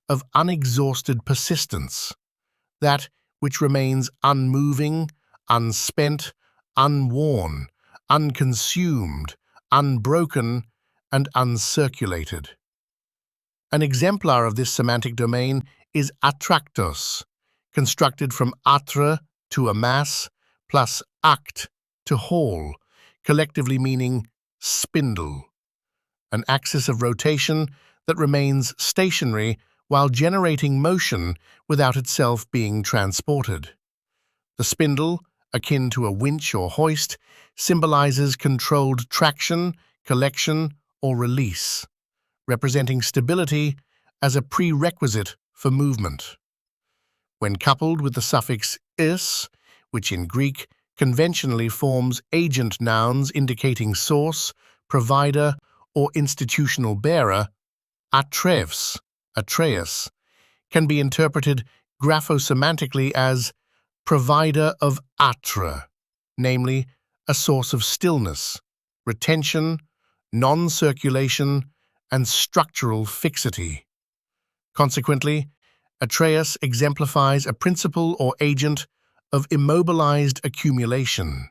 of unexhausted persistence, that which remains unmoving, unspent, unworn, unconsumed, unbroken, and uncirculated. An exemplar of this semantic domain is atraktos, constructed from atra, to amass, plus act, to haul, collectively meaning spindle, an axis of rotation that remains stationary while generating motion without itself being transported. The spindle, akin to a winch or hoist, symbolizes controlled traction, collection, or release, representing stability as a prerequisite for movement. When coupled with the suffix is, which in Greek conventionally forms agent nouns indicating source, provider, or institutional bearer, Atreus, can be interpreted graphosemantically as provider of atra, namely a source of stillness, retention, non-circulation, and structural fixity. Consequently, Atreus exemplifies a principle or agent of immobilized accumulation,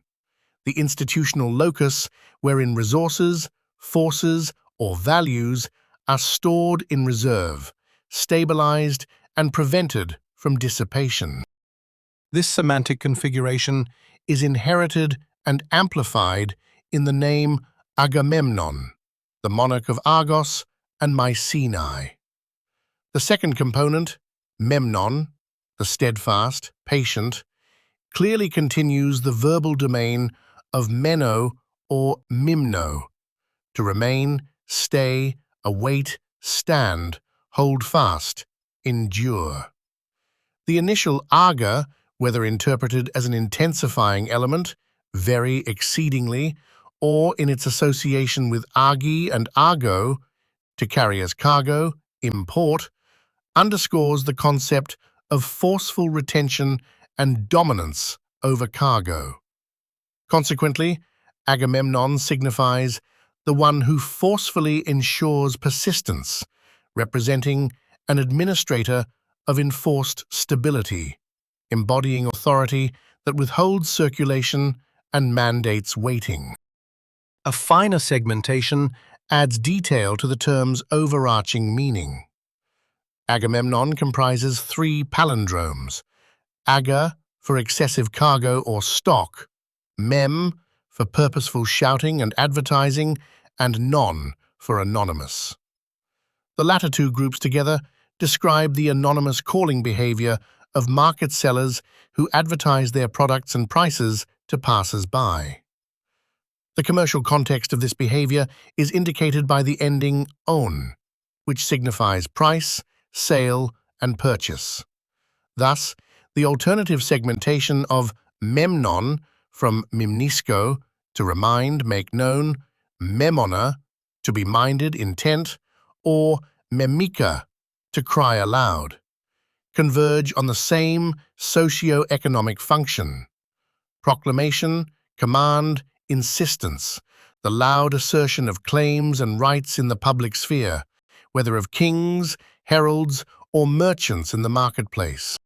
the institutional locus wherein resources, forces, or values are stored in reserve, stabilized, and prevented from dissipation. This semantic configuration is inherited and amplified in the name Agamemnon, the monarch of Argos and Mycenae. The second component, Memnon, the steadfast, patient, clearly continues the verbal domain of meno or mimno, to remain, stay, await, stand, hold fast, endure. The initial aga, whether interpreted as an intensifying element, very exceedingly, or in its association with agi and ago, to carry as cargo, import, underscores the concept of forceful retention and dominance over cargo. Consequently, Agamemnon signifies the one who forcefully ensures persistence, representing an administrator of enforced stability, embodying authority that withholds circulation and mandates waiting. A finer segmentation adds detail to the term's overarching meaning. Agamemnon comprises 3 palindromes: aga for excessive cargo or stock, mem for purposeful shouting and advertising, and non for anonymous. The latter 2 groups together describe the anonymous calling behavior of market sellers who advertise their products and prices to passers-by. The commercial context of this behavior is indicated by the ending on, which signifies price, sale, and purchase. Thus, the alternative segmentation of memnon, from mimnisko, to remind, make known, memona, to be minded, intent, or memika, to cry aloud, converge on the same socio-economic function: proclamation, command, insistence, the loud assertion of claims and rights in the public sphere, whether of kings, heralds, or merchants in the marketplace.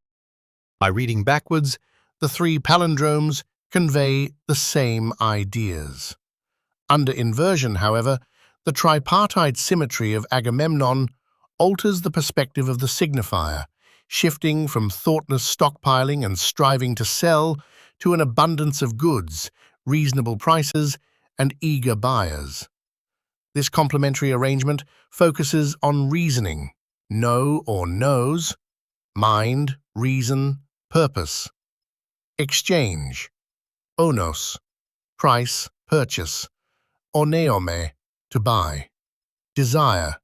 By reading backwards, the three palindromes convey the same ideas. Under inversion, however, the tripartite symmetry of Agamemnon alters the perspective of the signifier, shifting from thoughtless stockpiling and striving to sell to an abundance of goods, reasonable prices, and eager buyers. This complementary arrangement focuses on reasoning, know or knows, mind, reason, purpose, exchange, onos, price, purchase, oneome, to buy, desire,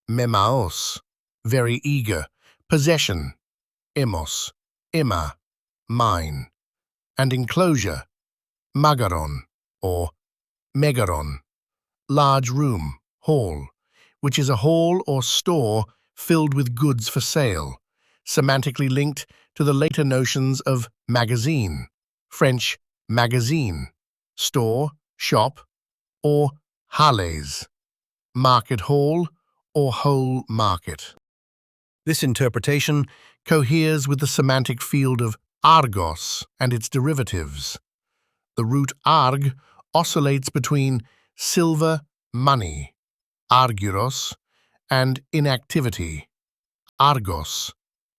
memaos, very eager, possession, emos, ima, mine, and enclosure, magaron, or megaron, large room, hall, which is a hall or store filled with goods for sale, semantically linked to the later notions of magazine, French magazine, store, shop, or halles, market hall or whole market. This interpretation coheres with the semantic field of argos and its derivatives. The root arg oscillates between silver, money, argyros, and inactivity, argos,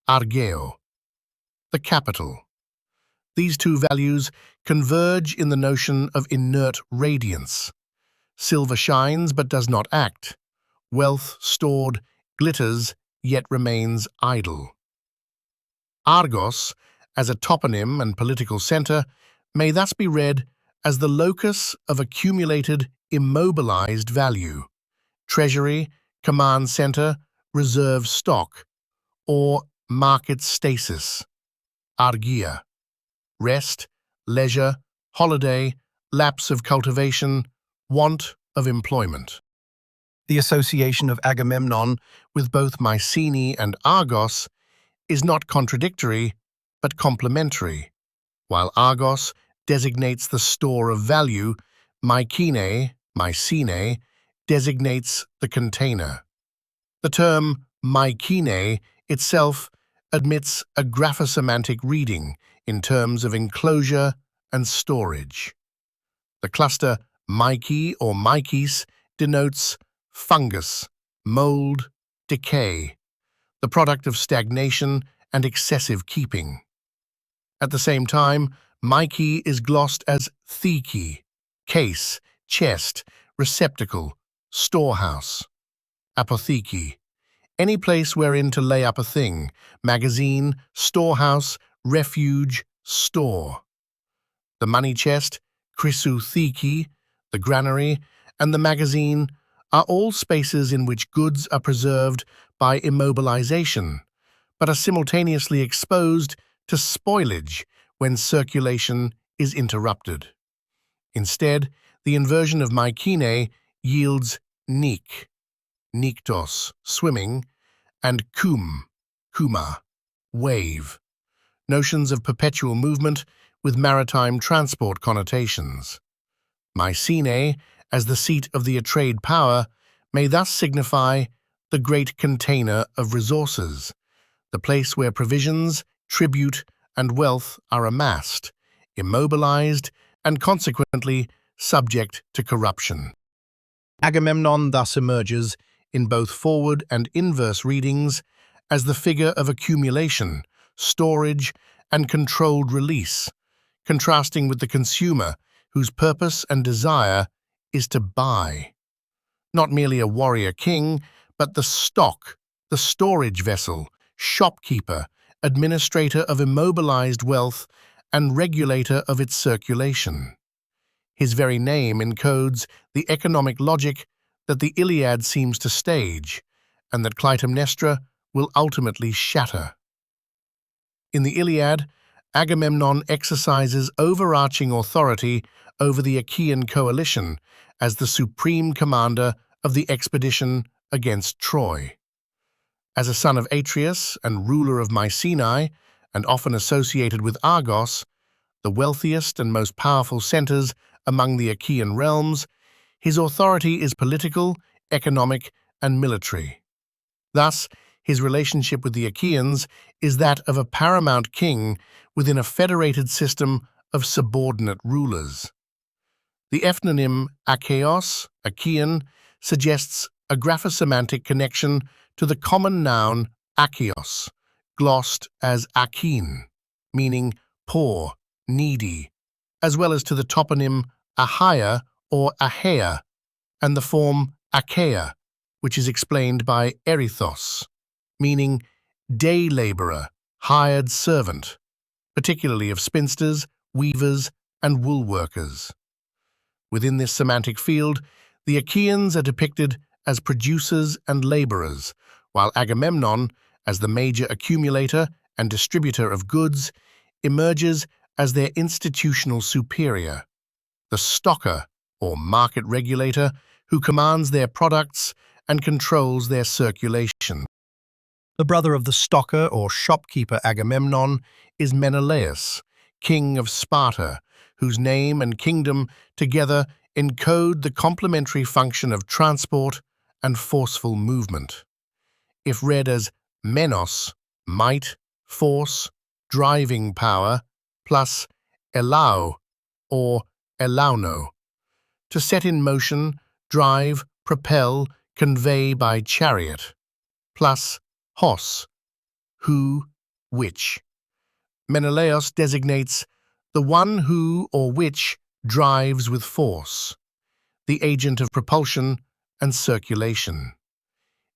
argeo, the capital. These two values converge in the notion of inert radiance. Silver shines but does not act. Wealth stored glitters yet remains idle. Argos, as a toponym and political center, may thus be read as the locus of accumulated, immobilized value, treasury, command center, reserve stock, or market stasis, argia, rest, leisure, holiday, lapse of cultivation, want of employment. The association of Agamemnon with both Mycenae and Argos is not contradictory, but complementary. While Argos designates the store of value, Mycenae designates the container. The term Mycenae itself admits a graphosemantic reading in terms of enclosure and storage. The cluster Myce or Myces denotes fungus, mold, decay, the product of stagnation and excessive keeping. At the same time, Myce is glossed as theke, case, chest, receptacle, storehouse, apotheke, any place wherein to lay up a thing, magazine, storehouse, refuge, store. The money chest, chryseutheke, the granary, and the magazine are all spaces in which goods are preserved by immobilization, but are simultaneously exposed to spoilage when circulation is interrupted. Instead, the inversion of Mycenae yields nik, niktos, swimming, and kuma, wave, notions of perpetual movement with maritime transport connotations. Mycenae, as the seat of the Atreid power, may thus signify the great container of resources, the place where provisions, tribute, and wealth are amassed, immobilized, and consequently subject to corruption. Agamemnon thus emerges, in both forward and inverse readings, as the figure of accumulation, storage, and controlled release, contrasting with the consumer whose purpose and desire is to buy. Not merely a warrior king, but the stock, the storage vessel, shopkeeper, administrator of immobilized wealth, and regulator of its circulation. His very name encodes the economic logic that the Iliad seems to stage, and that Clytaemnestra will ultimately shatter. In the Iliad, Agamemnon exercises overarching authority over the Achaean coalition as the supreme commander of the expedition against Troy. As a son of Atreus and ruler of Mycenae, and often associated with Argos, the wealthiest and most powerful centers among the Achaean realms, his authority is political, economic, and military. Thus, his relationship with the Achaeans is that of a paramount king within a federated system of subordinate rulers. The ethnonym Achaeos, Achaean, suggests a graphosemantic connection to the common noun Achaeos, glossed as Achaein, meaning poor, needy, as well as to the toponym Achaia or Achaea, and the form Achaea, which is explained by erithos, meaning day laborer, hired servant, particularly of spinsters, weavers, and wool workers. Within this semantic field, the Achaeans are depicted as producers and laborers, while Agamemnon, as the major accumulator and distributor of goods, emerges as their institutional superior, the stocker or market regulator who commands their products and controls their circulation. The brother of the stocker or shopkeeper Agamemnon is Menelaus, king of Sparta, whose name and kingdom together encode the complementary function of transport and forceful movement. If read as menos, might, force, driving power, plus elau or elauno, to set in motion, drive, propel, convey by chariot, plus hos, who, which. Menelaus designates the one who or which drives with force, the agent of propulsion and circulation.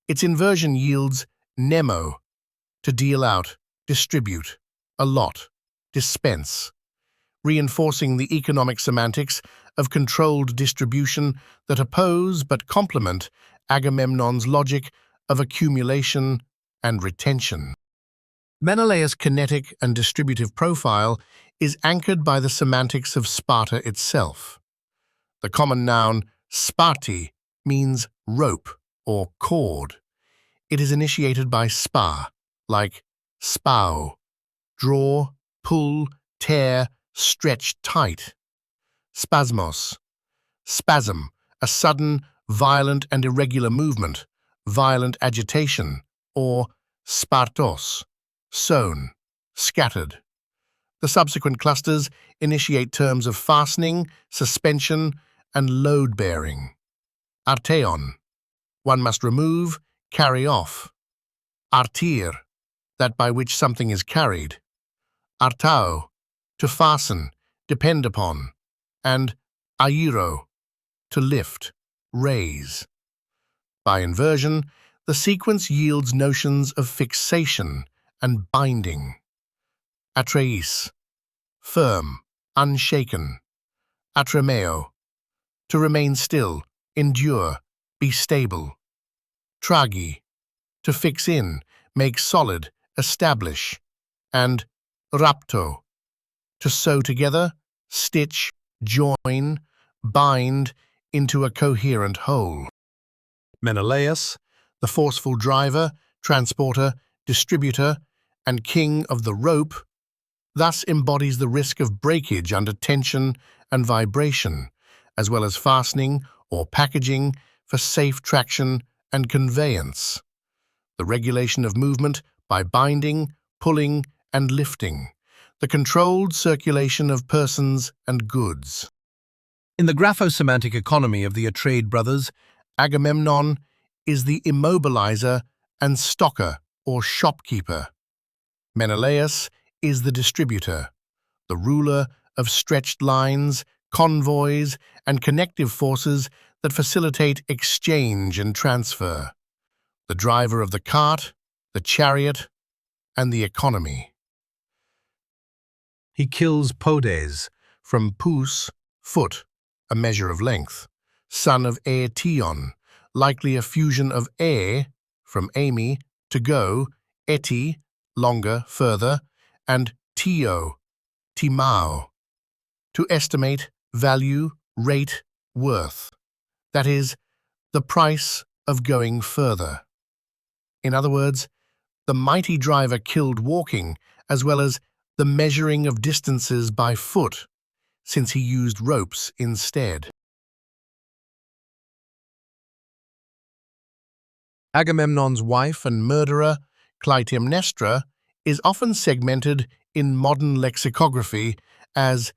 Its inversion yields nemo, to deal out, distribute, allot, dispense, reinforcing the economic semantics of controlled distribution that oppose but complement Agamemnon's logic of accumulation and retention. Menelaus' kinetic and distributive profile is anchored by the semantics of Sparta itself. The common noun Sparti means rope or cord. It is initiated by spa, like spao, draw, pull, tear, stretch tight. Spasmos, spasm, a sudden, violent and irregular movement, violent agitation, or spartos, sown, scattered. The subsequent clusters initiate terms of fastening, suspension, and load-bearing. Arteon, one must remove, carry off. Artir, that by which something is carried. Artao, to fasten, depend upon. And airo, to lift, raise. By inversion, the sequence yields notions of fixation and binding. Atreis, firm, unshaken. Atremeo, to remain still, endure, be stable. Tragi, to fix in, make solid, establish. And rapto, to sew together, stitch, join, bind into a coherent whole. Menelaus, the forceful driver, transporter, distributor, and king of the rope, thus embodies the risk of breakage under tension and vibration, as well as fastening or packaging for safe traction and conveyance. The regulation of movement by binding, pulling, and lifting, the controlled circulation of persons and goods. In the graphosemantic economy of the Atreid brothers, Agamemnon is the immobilizer and stocker or shopkeeper. Menelaus is the distributor, the ruler of stretched lines, convoys, and connective forces that facilitate exchange and transfer, the driver of the cart, the chariot, and the economy. He kills Podes, from pous, foot, a measure of length, son of Aeidein, likely a fusion of ae, from ami, to go, eti, longer, further, and tio, timao, to estimate, value, rate, worth. That is, the price of going further. In other words, the mighty driver killed walking, as well as the measuring of distances by foot, since he used ropes instead. Agamemnon's wife and murderer, Clytaemnestra, is often segmented in modern lexicography as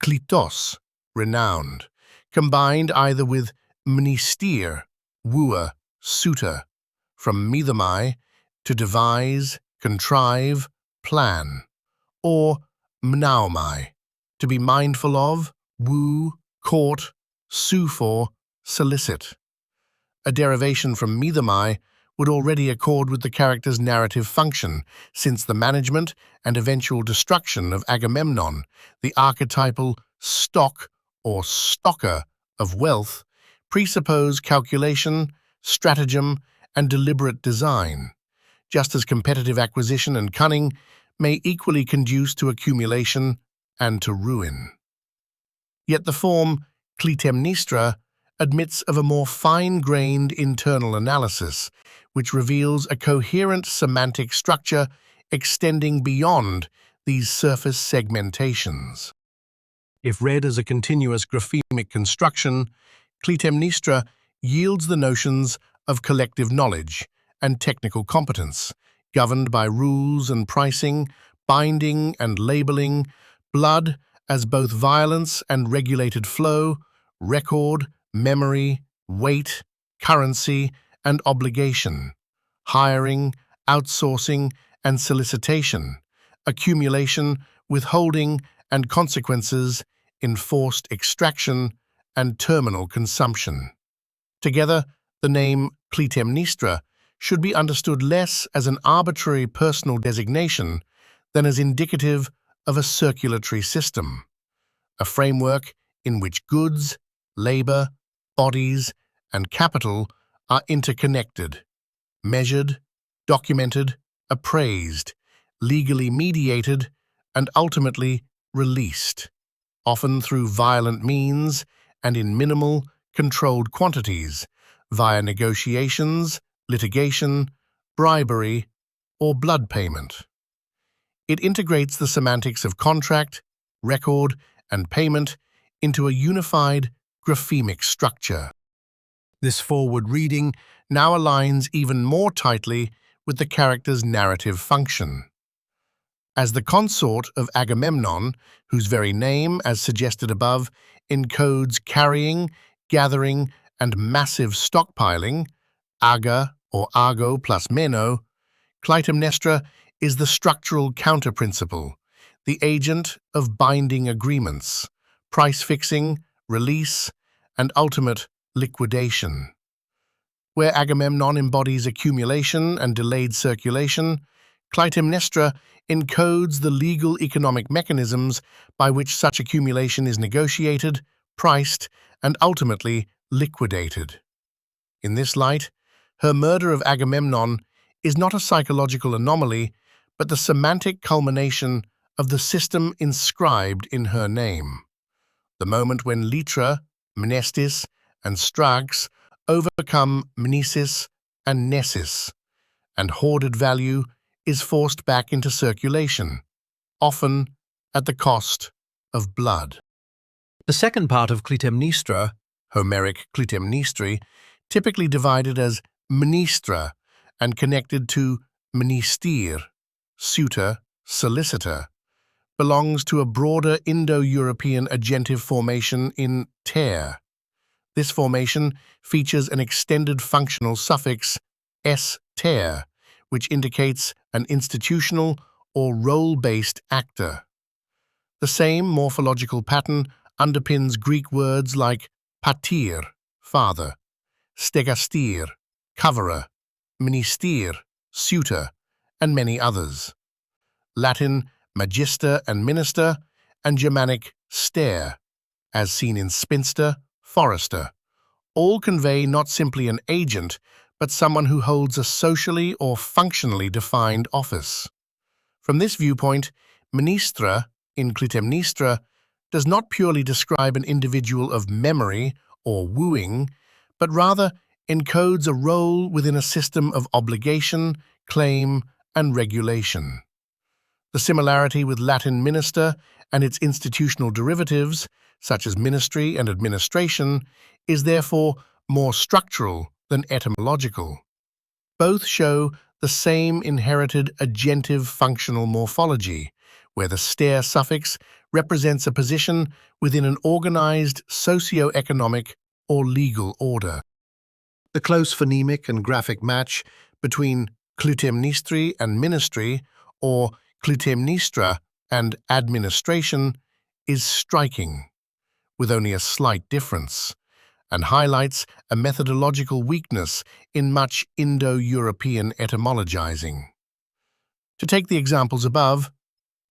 Klytos, renowned, combined either with mnistir, wooer, suitor, from methomai, to devise, contrive, plan, or mnaomai, to be mindful of, woo, court, sue for, solicit. A derivation from methomai would already accord with the character's narrative function, since the management and eventual destruction of Agamemnon, the archetypal stock or stocker of wealth, presuppose calculation, stratagem, and deliberate design, just as competitive acquisition and cunning may equally conduce to accumulation and to ruin. Yet the form Clytaemnestra admits of a more fine-grained internal analysis, which reveals a coherent semantic structure extending beyond these surface segmentations. If read as a continuous graphemic construction, Clytaemnestra yields the notions of collective knowledge and technical competence, governed by rules and pricing, binding and labeling, blood as both violence and regulated flow, record, memory, weight, currency, and obligation, hiring, outsourcing, and solicitation, accumulation, withholding, and consequences, enforced extraction, and terminal consumption. Together, the name Clytaemnestra should be understood less as an arbitrary personal designation than as indicative of a circulatory system, a framework in which goods, labor, bodies, and capital are interconnected, measured, documented, appraised, legally mediated, and ultimately released, often through violent means and in minimal, controlled quantities, via negotiations, litigation, bribery, or blood payment. It integrates the semantics of contract, record, and payment into a unified graphemic structure. This forward reading now aligns even more tightly with the character's narrative function. As the consort of Agamemnon, whose very name, as suggested above, encodes carrying, gathering, and massive stockpiling, aga or ago plus meno, Clytaemnestra is the structural counterprinciple, the agent of binding agreements, price fixing, release, and ultimate liquidation. Where Agamemnon embodies accumulation and delayed circulation, Clytaemnestra encodes the legal economic mechanisms by which such accumulation is negotiated, priced, and ultimately liquidated. In this light, her murder of Agamemnon is not a psychological anomaly, but the semantic culmination of the system inscribed in her name. The moment when litra, mnestis, and strax overcome mnesis and nesis, and hoarded value is forced back into circulation, often at the cost of blood. The second part of Clytaemnestra, Homeric Clytaemnestri, typically divided as mnistra and connected to mnistir, suitor, solicitor, belongs to a broader Indo-European agentive formation in ter. This formation features an extended functional suffix s-ter, which indicates an institutional or role-based actor. The same morphological pattern underpins Greek words like patir, father, stegastir, coverer, mnistir, suitor, and many others. Latin magister and minister, and Germanic stare, as seen in spinster, forester, all convey not simply an agent, but someone who holds a socially or functionally defined office. From this viewpoint, mnistra in Clytaemnestra does not purely describe an individual of memory or wooing, but rather encodes a role within a system of obligation, claim, and regulation. The similarity with Latin minister and its institutional derivatives, such as ministry and administration, is therefore more structural than etymological. Both show the same inherited agentive functional morphology, where the "-ster suffix represents a position within an organized socio-economic or legal order. The close phonemic and graphic match between Clytaemnestri and ministry, or Clytaemnestra and administration, is striking, with only a slight difference, and highlights a methodological weakness in much Indo-European etymologizing. To take the examples above,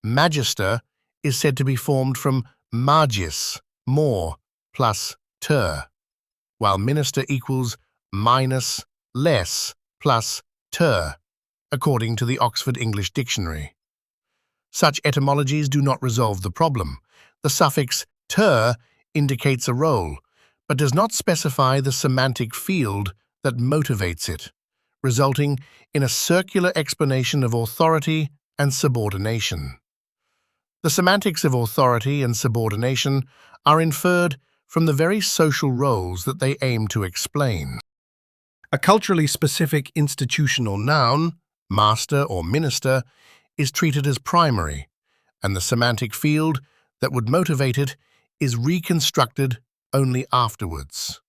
magister is said to be formed from magis, more, plus ter, while minister equals minus, less, plus ter, according to the Oxford English Dictionary. Such etymologies do not resolve the problem. The suffix ter indicates a role, but does not specify the semantic field that motivates it, resulting in a circular explanation of authority and subordination. The semantics of authority and subordination are inferred from the very social roles that they aim to explain. A culturally specific institutional noun, master or minister, is treated as primary, and the semantic field that would motivate it is reconstructed only afterwards.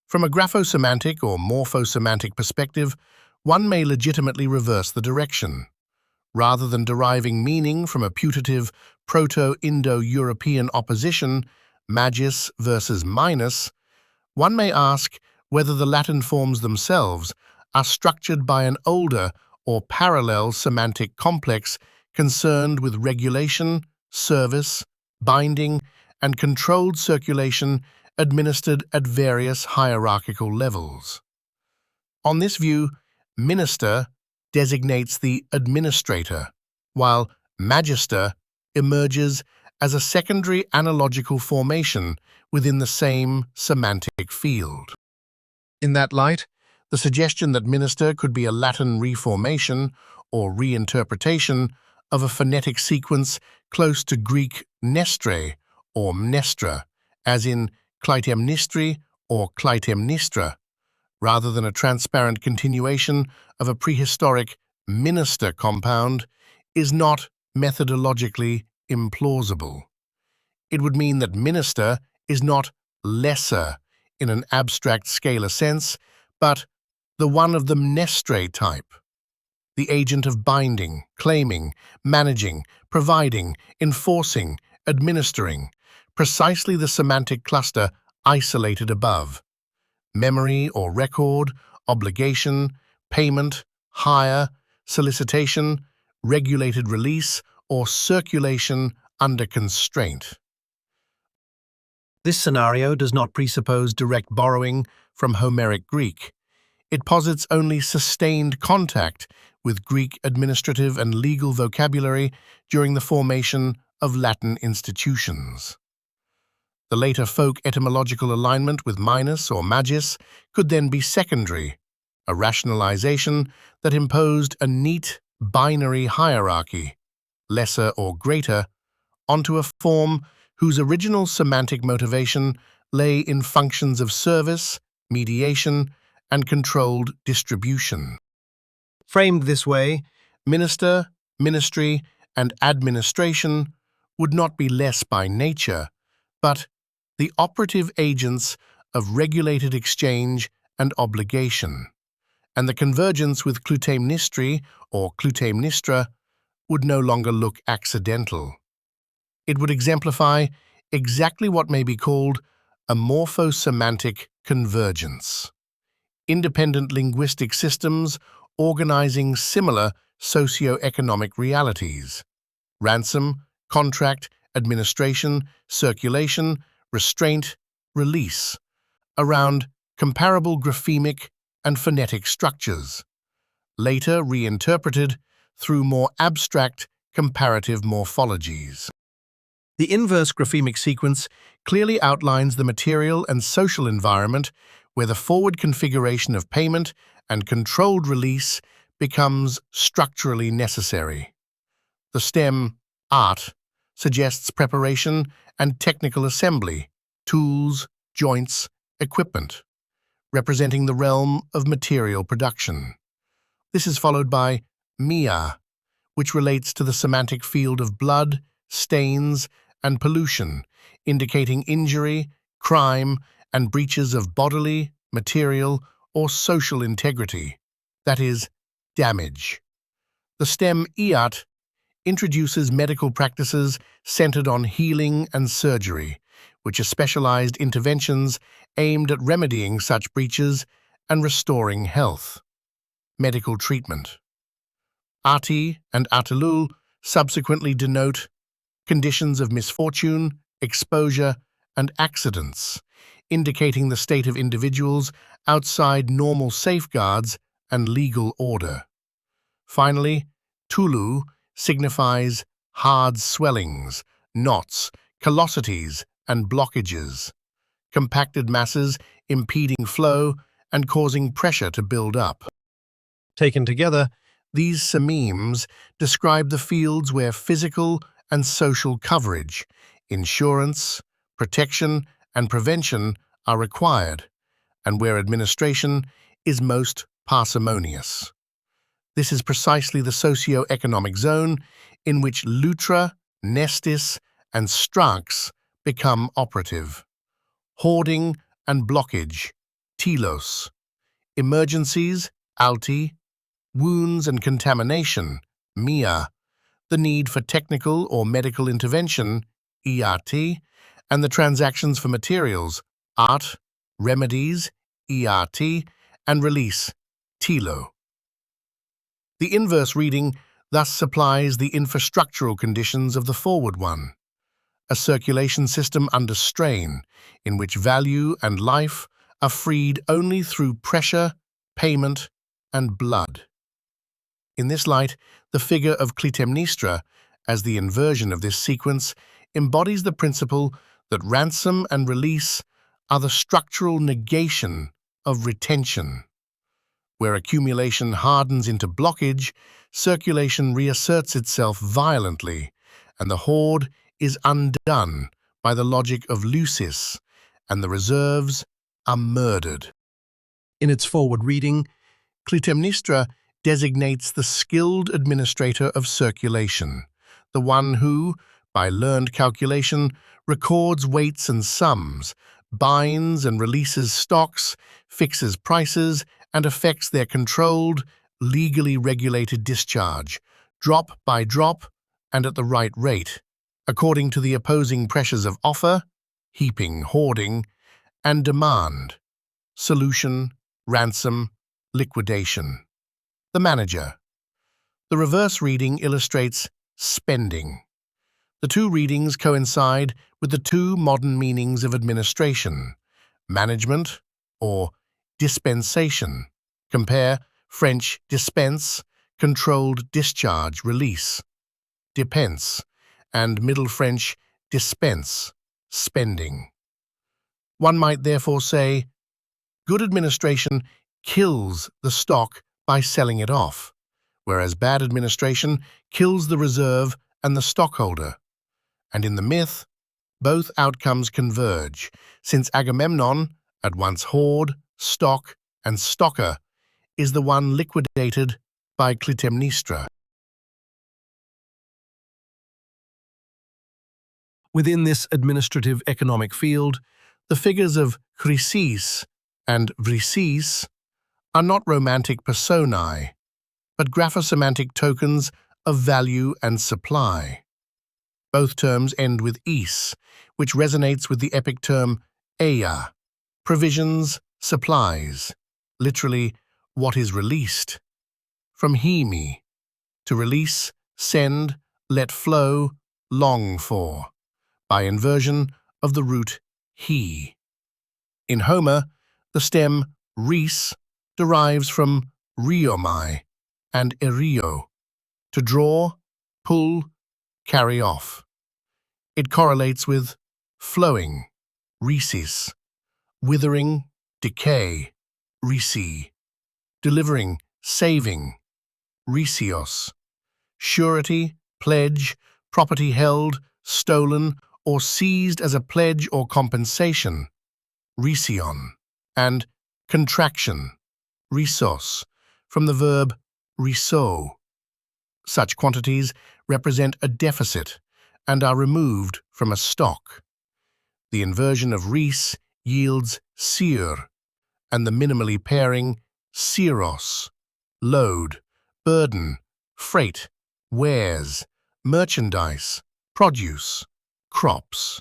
From a graphosemantic or morphosemantic perspective, one may legitimately reverse the direction. Rather than deriving meaning from a putative Proto-Indo-European opposition, magis versus minus, one may ask whether the Latin forms themselves are structured by an older or parallel semantic complex concerned with regulation, service, binding, and controlled circulation administered at various hierarchical levels. On this view, minister designates the administrator, while magister emerges as a secondary analogical formation within the same semantic field. In that light, the suggestion that minister could be a Latin reformation or reinterpretation of a phonetic sequence close to Greek nestre or mnestra, as in Clytaemnestri or Clytaemnestra, rather than a transparent continuation of a prehistoric minister compound, is not methodologically implausible. It would mean that minister is not lesser in an abstract scalar sense, but the one of the mnestre type, the agent of binding, claiming, managing, providing, enforcing, administering, precisely the semantic cluster isolated above. Memory or record, obligation, payment, hire, solicitation, regulated release, or circulation under constraint. This scenario does not presuppose direct borrowing from Homeric Greek. It posits only sustained contact with Greek administrative and legal vocabulary during the formation of Latin institutions. The later folk etymological alignment with minus or magis could then be secondary, a rationalization that imposed a neat binary hierarchy, lesser or greater, onto a form whose original semantic motivation lay in functions of service, mediation, and controlled distribution. Framed this way, minister, ministry, and administration would not be less by nature, but the operative agents of regulated exchange and obligation, and the convergence with Clytaemnestri or Clytaemnestra would no longer look accidental. It would exemplify exactly what may be called a morphosemantic convergence. Independent linguistic systems organizing similar socio-economic realities: ransom, contract, administration, circulation, restraint, release, around comparable graphemic and phonetic structures, later reinterpreted through more abstract comparative morphologies. The inverse graphemic sequence clearly outlines the material and social environment where the forward configuration of payment and controlled release becomes structurally necessary. The stem art suggests preparation and technical assembly, tools, joints, equipment, representing the realm of material production. This is followed by mia, which relates to the semantic field of blood, stains, and pollution, indicating injury, crime, and breaches of bodily, material, or social integrity, that is, damage. The stem iat introduces medical practices centered on healing and surgery, which are specialized interventions aimed at remedying such breaches and restoring health. Medical treatment. Ati and atilul subsequently denote conditions of misfortune, exposure, and accidents, indicating the state of individuals outside normal safeguards and legal order. Finally, tulu signifies hard swellings, knots, callosities, and blockages, compacted masses impeding flow and causing pressure to build up. Taken together, these sememes describe the fields where physical and social coverage, insurance, protection, and prevention are required, and where administration is most parsimonious. This is precisely the socio-economic zone in which lutra, nestis, and strax become operative. Hoarding and blockage, telos. Emergencies, alti. Wounds and contamination, mia. The need for technical or medical intervention, iat, and the transactions for materials, art, remedies, iat, and release, tilo. The inverse reading thus supplies the infrastructural conditions of the forward one, a circulation system under strain in which value and life are freed only through pressure, payment, and blood. In this light, the figure of Clytaemnestra, as the inversion of this sequence, embodies the principle that ransom and release are the structural negation of retention. Where accumulation hardens into blockage, circulation reasserts itself violently, and the hoard is undone by the logic of lucis, and the reserves are murdered. In its forward reading, Clytaemnestra designates the skilled administrator of circulation, the one who, by learned calculation, records weights and sums, binds and releases stocks, fixes prices, and effects their controlled, legally regulated discharge, drop by drop and at the right rate, according to the opposing pressures of offer, heaping, hoarding, and demand, solution, ransom, liquidation. The manager. The reverse reading illustrates spending. The two readings coincide with the two modern meanings of administration, management or dispensation. Compare French dispense, controlled discharge, release, dépense, and Middle French dispense, spending. One might therefore say, good administration kills the stock by selling it off, whereas bad administration kills the reserve and the stockholder. And in the myth, both outcomes converge, since Agamemnon, at once hoard, stock, and stocker, is the one liquidated by Clytaemnestra. Within this administrative economic field, the figures of Chryseis and Briseis are not romantic personae, but graphosemantic tokens of value and supply. Both terms end with is, which resonates with the epic term eia, provisions, supplies, literally, what is released. From hemi, to release, send, let flow, long for, by inversion of the root he. In Homer, the stem ris derives from riomai and erio, to draw, pull, carry off. It correlates with flowing, rhesis, withering, decay, rhesi, delivering, saving, rhesios, surety, pledge, property held, stolen, or seized as a pledge or compensation, rhision, and contraction, rhisos, from the verb rhiso. Such quantities represent a deficit and are removed from a stock. The inversion of rhys yields seer, and the minimally pairing seros, load, burden, freight, wares, merchandise, produce, crops.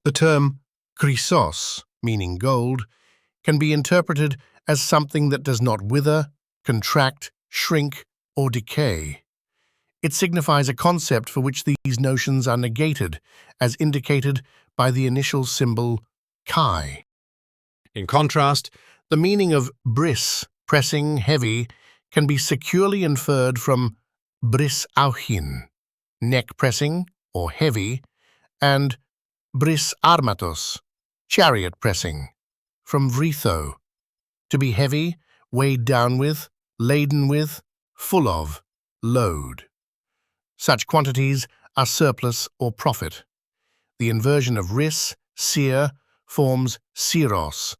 The term chrysos, meaning gold, can be interpreted as something that does not wither, contract, shrink, or decay. It signifies a concept for which these notions are negated, as indicated by the initial symbol chi. In contrast, the meaning of bris, pressing, heavy, can be securely inferred from bris auchin, neck pressing or heavy, and bris armatos, chariot pressing, from vritho, to be heavy, weighed down with, laden with, full of, load. Such quantities are surplus or profit. The inversion of rhys, seer, forms seros,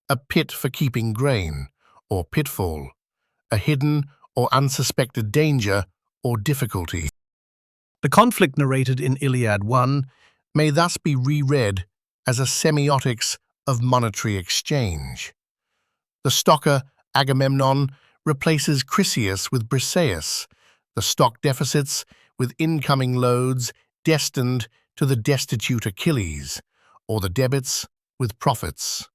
a pit for keeping grain, or pitfall, a hidden or unsuspected danger or difficulty. The conflict narrated in Iliad 1 may thus be reread as a semiotics of monetary exchange. The stocker Agamemnon replaces Chryseis with Briseis, the stock deficits with incoming loads destined to the destitute Achilles, or the debits with profits.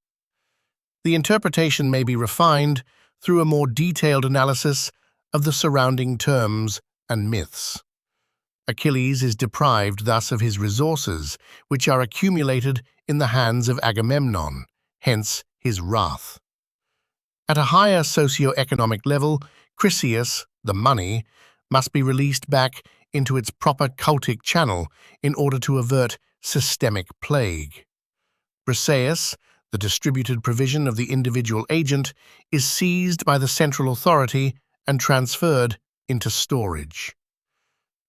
The interpretation may be refined through a more detailed analysis of the surrounding terms and myths. Achilles is deprived thus of his resources, which are accumulated in the hands of Agamemnon, hence his wrath. At a higher socio-economic level, Chryseis, the money, must be released back into its proper cultic channel in order to avert systemic plague. Briseis, the distributed provision of the individual agent, is seized by the central authority and transferred into storage.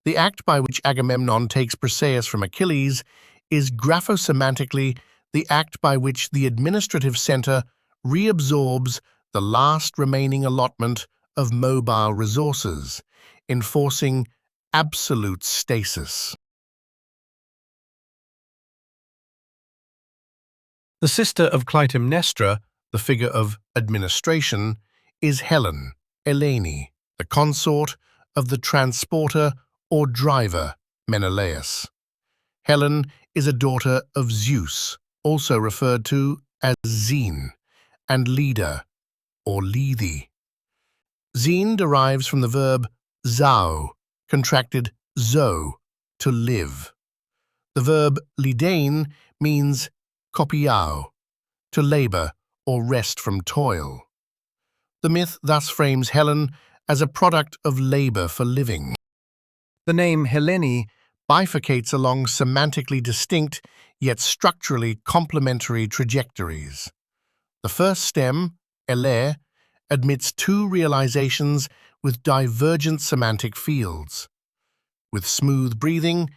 The act by which Agamemnon takes Briseis from Achilles is graphosemantically the act by which the administrative center reabsorbs the last remaining allotment of mobile resources, enforcing absolute stasis. The sister of Clytaemnestra, the figure of administration, is Helen, Eleni, the consort of the transporter or driver, Menelaus. Helen is a daughter of Zeus, also referred to as Zine, and leader, or Lethe. Zine derives from the verb zao, contracted zo, to live. The verb Aeidein means kopiao, to labor or rest from toil. The myth thus frames Helen as a product of labor for living. The name Helene bifurcates along semantically distinct yet structurally complementary trajectories. The first stem, ele, admits two realizations with divergent semantic fields. With smooth breathing,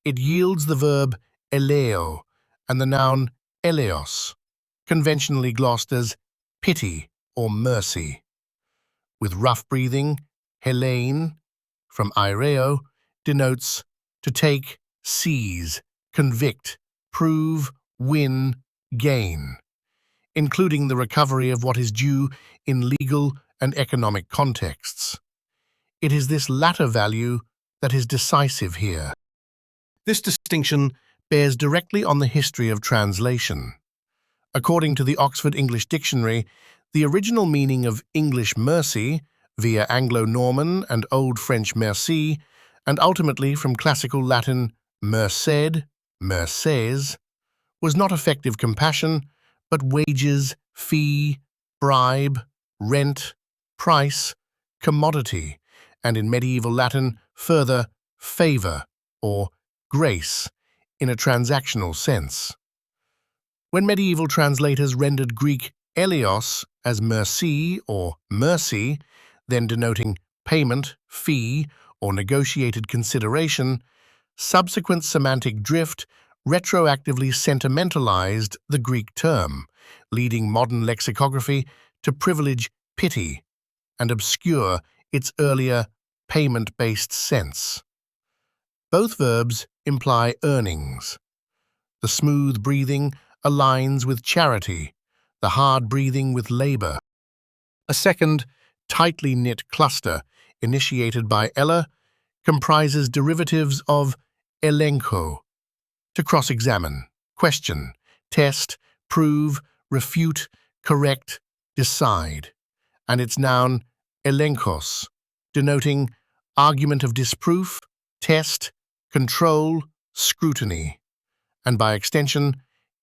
it yields the verb eleo and the noun eleos, conventionally glossed as pity or mercy. With rough breathing, Helein, from aireo, denotes to take, seize, convict, prove, win, gain, including the recovery of what is due in legal and economic contexts. It is this latter value that is decisive here. This distinction bears directly on the history of translation. According to the Oxford English Dictionary, the original meaning of English mercy, via Anglo-Norman and Old French merci, and ultimately from classical Latin merced, merces, was not effective compassion, but wages, fee, bribe, rent, price, commodity, and in medieval Latin, further, favor, or grace, in a transactional sense. When medieval translators rendered Greek eleos as merci or mercy, then denoting payment, fee, or negotiated consideration, subsequent semantic drift retroactively sentimentalized the Greek term, leading modern lexicography to privilege pity and obscure its earlier payment-based sense. Both verbs imply earnings. The smooth breathing aligns with charity, the hard breathing with labor. A second, tightly knit cluster, initiated by Ella, comprises derivatives of elencho, to cross-examine, question, test, prove, refute, correct, decide, and its noun elenkos, denoting argument of disproof, test, control, scrutiny, and by extension,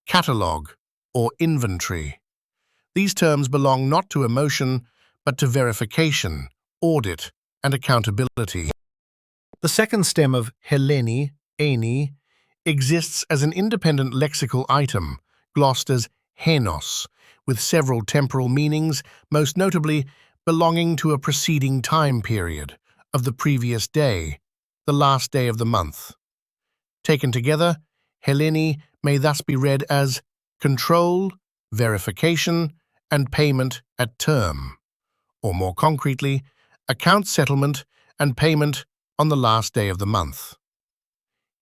catalogue or inventory. These terms belong not to emotion, but to verification, audit, and accountability. The second stem of Heleni, Aeidein, exists as an independent lexical item, glossed as henos, with several temporal meanings, most notably belonging to a preceding time period of the previous day, the last day of the month. Taken together, Heleni may thus be read as control, verification, and payment at term, or more concretely, account settlement and payment on the last day of the month.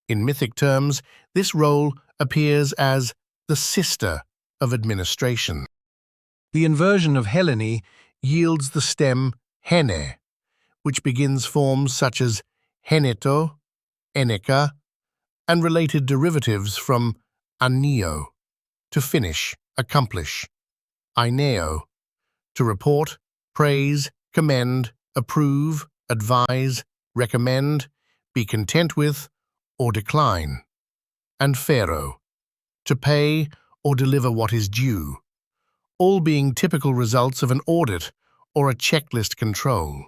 In mythic terms, this role appears as the sister of administration. The inversion of Heleni yields the stem hene, which begins forms such as heneto, eneka, and related derivatives from anio, to finish, accomplish, aineo, to report, praise, commend, approve, advise, recommend, be content with, or decline, and pharaoh, to pay or deliver what is due, all being typical results of an audit or a checklist control.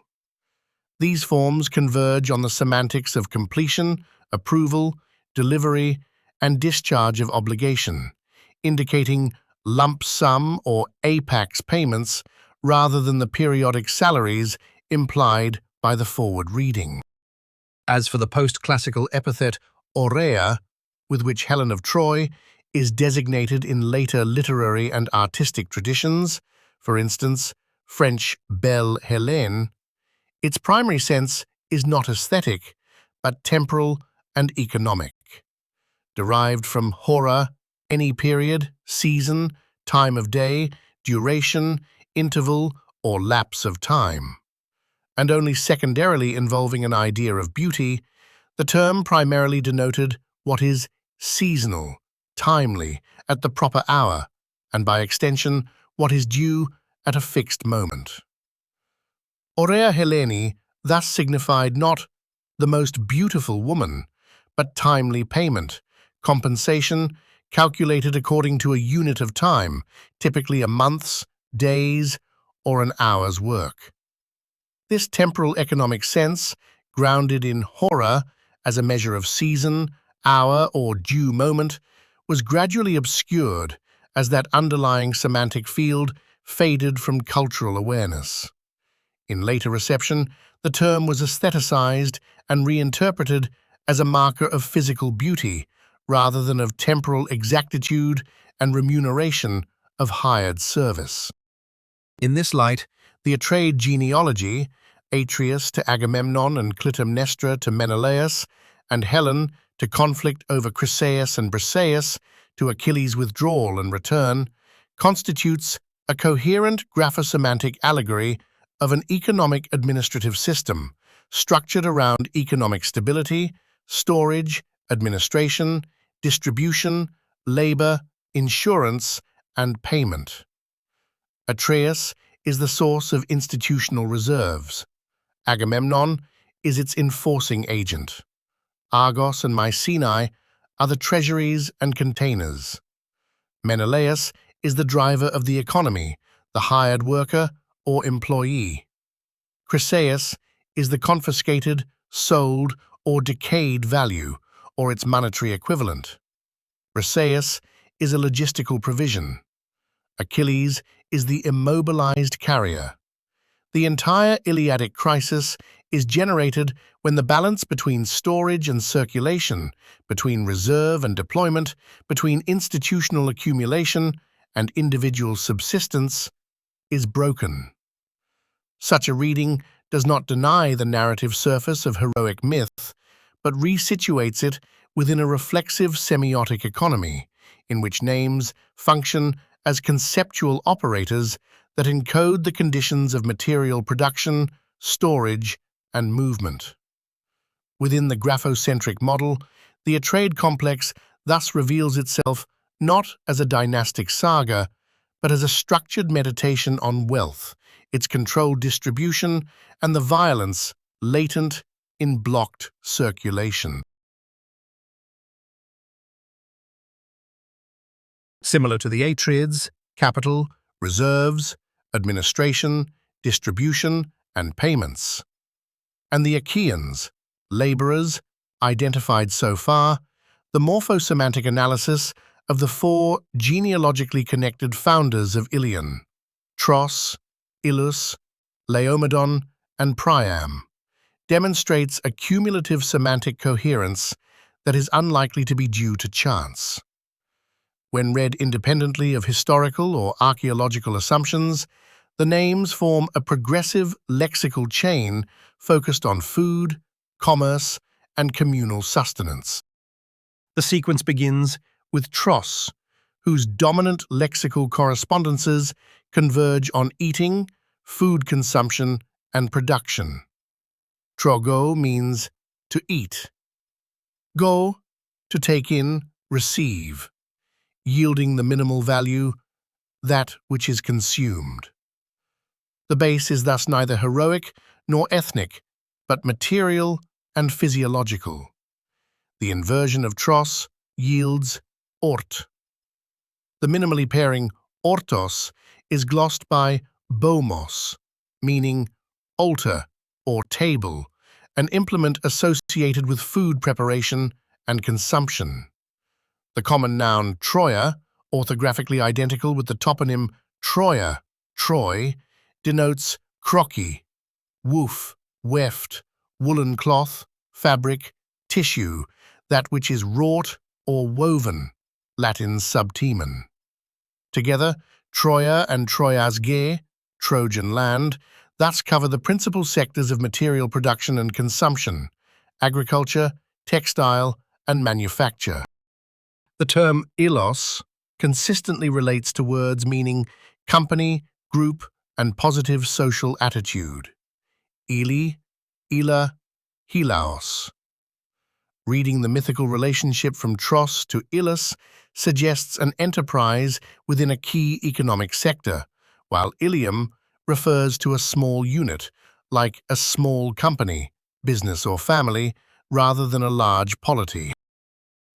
These forms converge on the semantics of completion, approval, delivery, and discharge of obligation, indicating lump sum or apex payments rather than the periodic salaries implied by the forward reading. As for the post-classical epithet aurea, with which Helen of Troy is designated in later literary and artistic traditions, for instance, French Belle Hélène, its primary sense is not aesthetic, but temporal and economic. Derived from hora, any period, season, time of day, duration, interval, or lapse of time, and only secondarily involving an idea of beauty, the term primarily denoted what is seasonal, timely, at the proper hour, and by extension, what is due at a fixed moment. Aurea Heleni thus signified not the most beautiful woman, but timely payment, compensation calculated according to a unit of time, typically a month's, days, or an hour's work. This temporal economic sense, grounded in hora as a measure of season, hour, or due moment, was gradually obscured as that underlying semantic field faded from cultural awareness. In later reception, the term was aestheticized and reinterpreted as a marker of physical beauty rather than of temporal exactitude and remuneration of hired service. In this light, the Atreid genealogy, Atreus to Agamemnon and Clytaemnestra to Menelaus, and Helen to conflict over Chryseis and Briseis to Achilles' withdrawal and return, constitutes a coherent graphosemantic allegory of an economic administrative system structured around economic stability, storage, administration, distribution, labor, insurance, and payment. Atreus is the source of institutional reserves. Agamemnon is its enforcing agent. Argos and Mycenae are the treasuries and containers. Menelaus is the driver of the economy, the hired worker or employee. Chryseis is the confiscated, sold, or decayed value, or its monetary equivalent. Briseis is a logistical provision. Achilles is the immobilized carrier. The entire Iliadic crisis is generated when the balance between storage and circulation, between reserve and deployment, between institutional accumulation and individual subsistence is broken. Such a reading does not deny the narrative surface of heroic myth, but resituates it within a reflexive semiotic economy, in which names function as conceptual operators that encode the conditions of material production, storage, and movement. Within the graphocentric model, the Atreid complex thus reveals itself not as a dynastic saga, but as a structured meditation on wealth, its controlled distribution, and the violence latent in blocked circulation. Similar to the Atreids, capital, reserves, administration, distribution, and payments. And the Achaeans, laborers, identified so far, the morphosemantic analysis of the four genealogically connected founders of Ilion, Tros, Ilus, Laomedon, and Priam, demonstrates a cumulative semantic coherence that is unlikely to be due to chance. When read independently of historical or archaeological assumptions, the names form a progressive lexical chain focused on food, commerce, and communal sustenance. The sequence begins with Tros, whose dominant lexical correspondences converge on eating, food consumption, and production. Trogo means to eat. Go, to take in, receive, yielding the minimal value, that which is consumed. The base is thus neither heroic nor ethnic, but material and physiological. The inversion of Tros yields ort. The minimally pairing ortos is glossed by bomos, meaning altar or table, an implement associated with food preparation and consumption. The common noun Troia, orthographically identical with the toponym Troia, Troy, denotes crocky, woof, weft, woolen cloth, fabric, tissue, that which is wrought or woven, Latin subtemen. Together, Troia and Troiasge, Trojan land, thus cover the principal sectors of material production and consumption, agriculture, textile, and manufacture. The term ilos consistently relates to words meaning company, group, and positive social attitude. Ili, ila, hilaos. Reading the mythical relationship from Tros to Ilus suggests an enterprise within a key economic sector, while Ilium refers to a small unit, like a small company, business or family, rather than a large polity.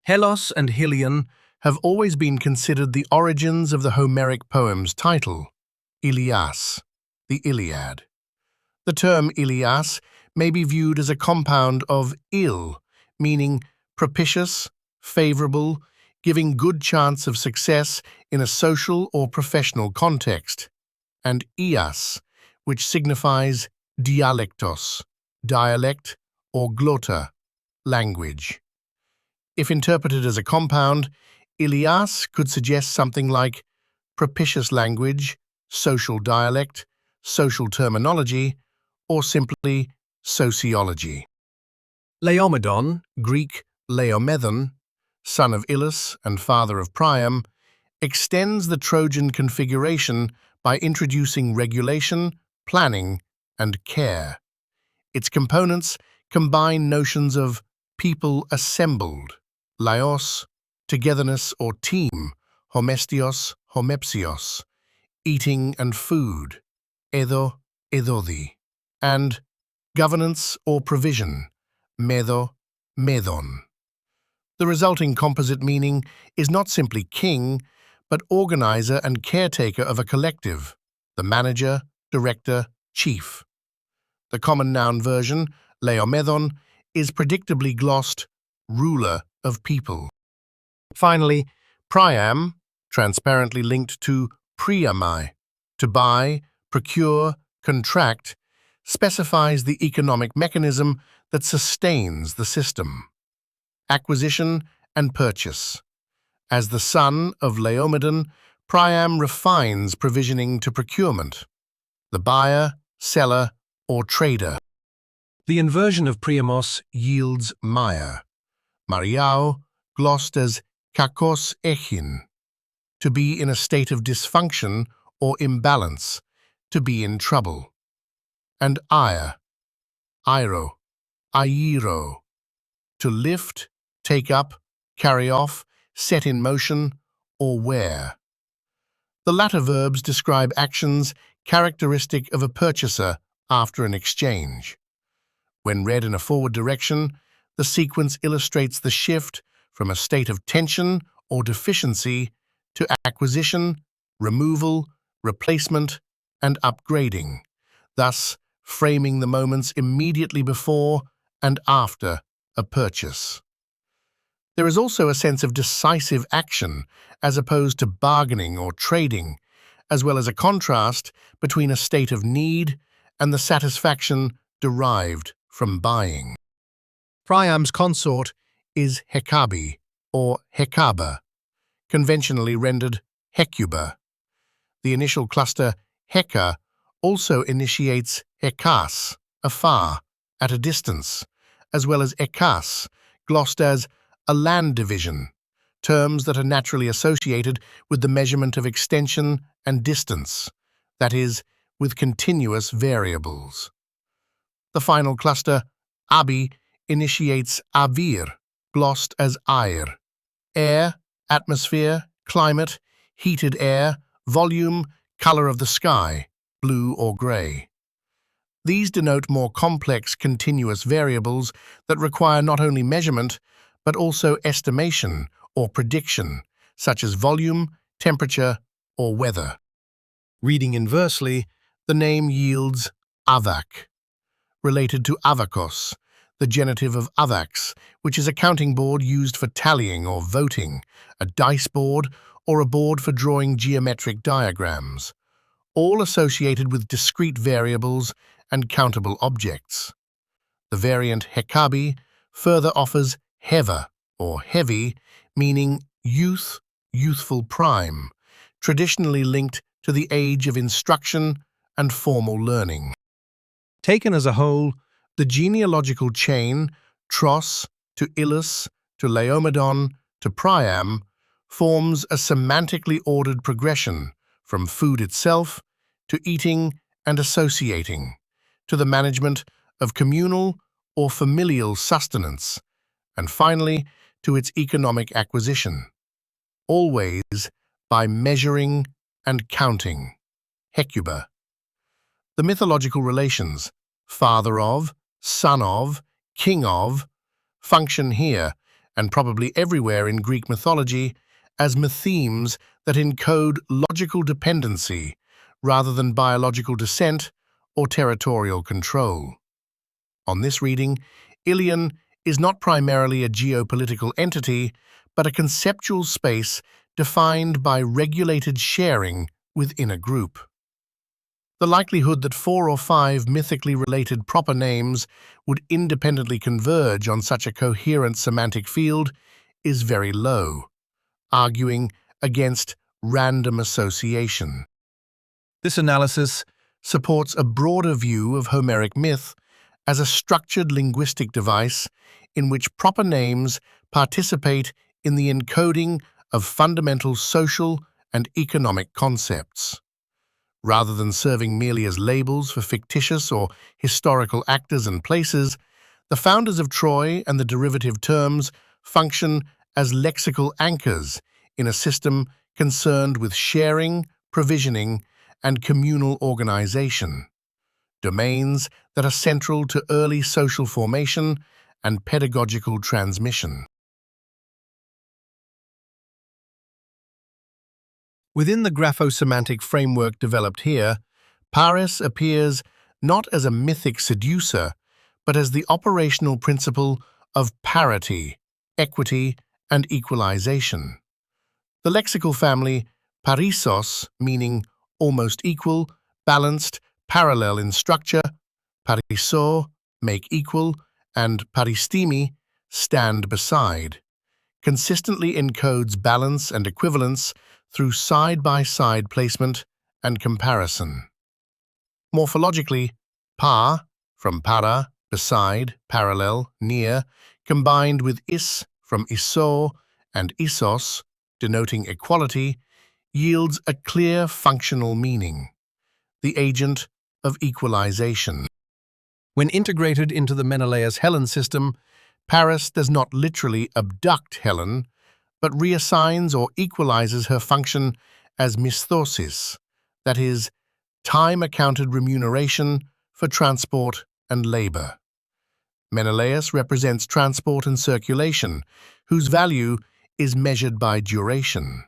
Helos and Helion have always been considered the origins of the Homeric poem's title, Ilias, the Iliad. The term Ilias may be viewed as a compound of il, meaning propitious, favorable, giving good chance of success in a social or professional context, and ias, which signifies dialectos, dialect, or glotta, language. If interpreted as a compound, Ilias could suggest something like propitious language, social dialect, social terminology, or simply sociology. Laomedon, Greek Laomedon, son of Ilus and father of Priam, extends the Trojan configuration by introducing regulation, planning, and care. Its components combine notions of people assembled, laos, togetherness or team, homestios, homepsios, eating and food, edo, edodi, and governance or provision, medo, medon. The resulting composite meaning is not simply king, but organizer and caretaker of a collective, the manager, director, chief. The common noun version, Laomedon, is predictably glossed ruler of people. Finally, Priam, transparently linked to priamai, to buy, procure, contract, specifies the economic mechanism that sustains the system. Acquisition and purchase. As the son of Laomedon, Priam refines provisioning to procurement. The buyer, seller, or trader. The inversion of Priamos yields Maya. Mariao, glossed as kakos echin, to be in a state of dysfunction or imbalance, to be in trouble. And ire, airo, airo, to lift, take up, carry off, set in motion, or wear. The latter verbs describe actions characteristic of a purchaser after an exchange. When read in a forward direction, the sequence illustrates the shift from a state of tension or deficiency to acquisition, removal, replacement, and upgrading, thus framing the moments immediately before and after a purchase. There is also a sense of decisive action as opposed to bargaining or trading, as well as a contrast between a state of need and the satisfaction derived from buying. Priam's consort is Hecabe or Hecaba, conventionally rendered Hecuba. The initial cluster Heca also initiates Ekas, afar, at a distance, as well as Ekas, glossed as a land division, terms that are naturally associated with the measurement of extension and distance, that is, with continuous variables. The final cluster, Abi, initiates Avir, glossed as air, atmosphere, climate, heated air, volume, color of the sky, blue or gray. These denote more complex continuous variables that require not only measurement, but also estimation or prediction, such as volume, temperature, or weather. Reading inversely, the name yields Avak, related to avakos, the genitive of avax, which is a counting board used for tallying or voting, a dice board, or a board for drawing geometric diagrams, all associated with discrete variables and countable objects. The variant Hecabe further offers Heva, or heavy, meaning youth, youthful prime, traditionally linked to the age of instruction and formal learning. Taken as a whole, the genealogical chain, Tros to Ilus to Laomedon to Priam, forms a semantically ordered progression from food itself to eating and associating, to the management of communal or familial sustenance, and finally to its economic acquisition, always by measuring and counting. Hecuba. The mythological relations, father of, son of, king of, function here, and probably everywhere in Greek mythology, as mythemes that encode logical dependency rather than biological descent or territorial control. On this reading, Iliad is not primarily a geopolitical entity, but a conceptual space defined by regulated sharing within a group. The likelihood that 4 or 5 mythically related proper names would independently converge on such a coherent semantic field is very low, arguing against random association. This analysis supports a broader view of Homeric myth as a structured linguistic device in which proper names participate in the encoding of fundamental social and economic concepts. Rather than serving merely as labels for fictitious or historical actors and places, the founders of Troy and the derivative terms function as lexical anchors in a system concerned with sharing, provisioning, and communal organization, domains that are central to early social formation and pedagogical transmission. Within the graphosemantic framework developed here, Paris appears not as a mythic seducer, but as the operational principle of parity, equity, and equalization. The lexical family Parisos, meaning almost equal, balanced, parallel in structure, pariso, make equal, and paristemi, stand beside, consistently encodes balance and equivalence through side-by-side placement and comparison. Morphologically, par, from para, beside, parallel, near, combined with is, from iso, and isos, denoting equality, yields a clear functional meaning, the agent of equalization. When integrated into the Menelaus-Helen system, Paris does not literally abduct Helen, but reassigns or equalizes her function as misthosis, that is, time-accounted remuneration for transport and labor. Menelaus represents transport and circulation, whose value is measured by duration.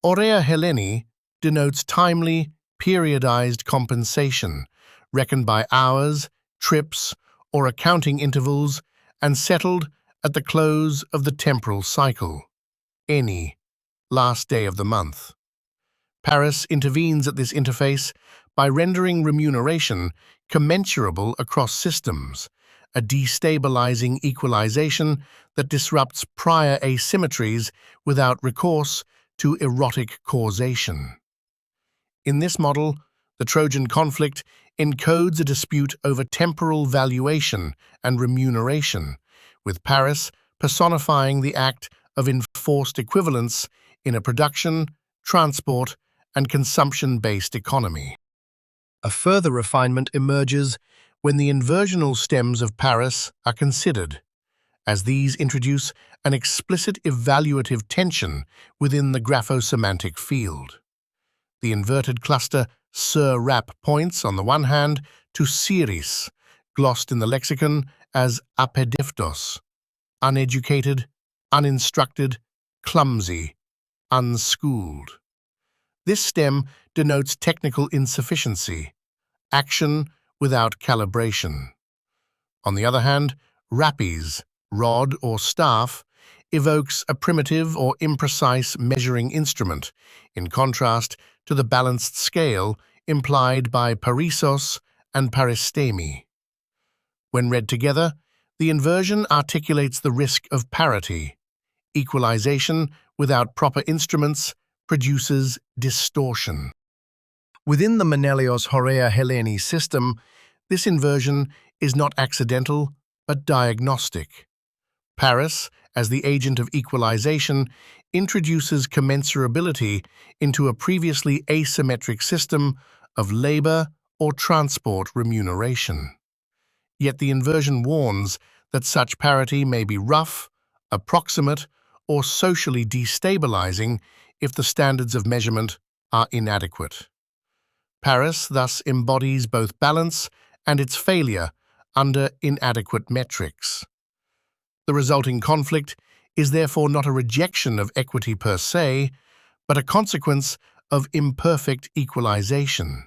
Aurea Heleni denotes timely, periodized compensation, reckoned by hours, trips, or accounting intervals, and settled at the close of the temporal cycle, eni, last day of the month. Paris intervenes at this interface by rendering remuneration commensurable across systems, a destabilizing equalization that disrupts prior asymmetries without recourse to erotic causation. In this model, the Trojan conflict encodes a dispute over temporal valuation and remuneration, with Paris personifying the act of enforced equivalence in a production, transport, and consumption-based economy. A further refinement emerges when the inversional stems of Paris are considered, as these introduce an explicit evaluative tension within the graphosemantic field. The inverted cluster sur-rap points, on the one hand, to Siris, glossed in the lexicon as apediftos, uneducated, uninstructed, clumsy, unschooled. This stem denotes technical insufficiency, action without calibration. On the other hand, rapes, rod or staff, evokes a primitive or imprecise measuring instrument, in contrast to the balanced scale implied by parisos and paristemi. When read together, the inversion articulates the risk of parity. Equalization without proper instruments produces distortion. Within the Menelaus-Aurea Heleni system, this inversion is not accidental but diagnostic. Paris, as the agent of equalization, introduces commensurability into a previously asymmetric system of labor or transport remuneration. Yet the inversion warns that such parity may be rough, approximate, or socially destabilizing if the standards of measurement are inadequate. Paris thus embodies both balance and its failure under inadequate metrics. The resulting conflict is therefore not a rejection of equity per se, but a consequence of imperfect equalization.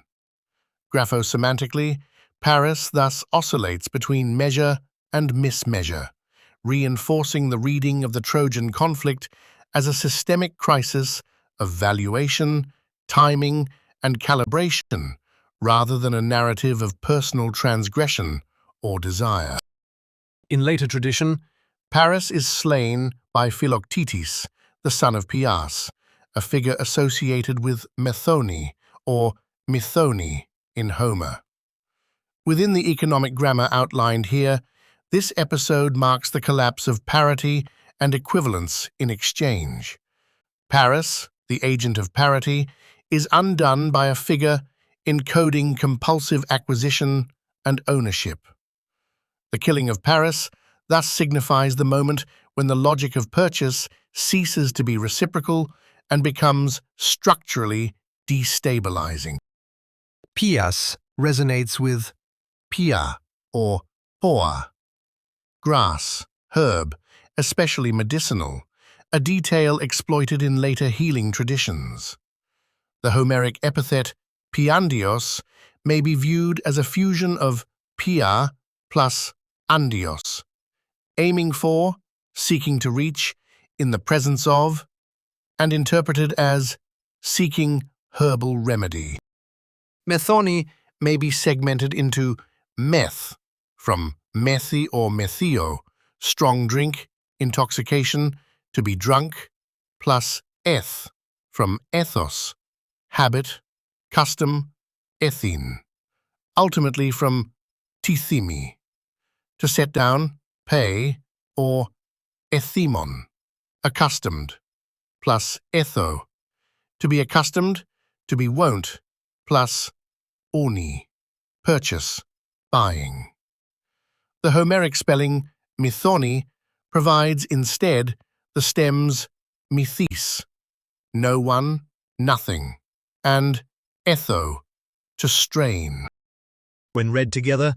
Graphosemantically, Paris thus oscillates between measure and mismeasure, reinforcing the reading of the Trojan conflict as a systemic crisis of valuation, timing, and calibration, rather than a narrative of personal transgression or desire. In later tradition, Paris is slain by Philoctetes, the son of Pias, a figure associated with Methone or Methone in Homer. Within the economic grammar outlined here, this episode marks the collapse of parity and equivalence in exchange. Paris, the agent of parity, is undone by a figure encoding compulsive acquisition and ownership. The killing of Paris thus signifies the moment when the logic of purchase ceases to be reciprocal and becomes structurally destabilizing. Pias resonates with pia or hoa, grass, herb, especially medicinal, a detail exploited in later healing traditions. The Homeric epithet piandios may be viewed as a fusion of pia plus andios, aiming for, seeking to reach, in the presence of, and interpreted as seeking herbal remedy. Methone may be segmented into meth, from methi or methio, strong drink, intoxication, to be drunk, plus eth, from ethos, habit, custom, Aeidein, ultimately from tithemi, to set down, pay, or ethemon, accustomed, plus etho, to be accustomed, to be wont, plus orni, purchase, buying. The Homeric spelling mythoni provides instead the stems mythis, no one, nothing, and etho, to strain. When read together,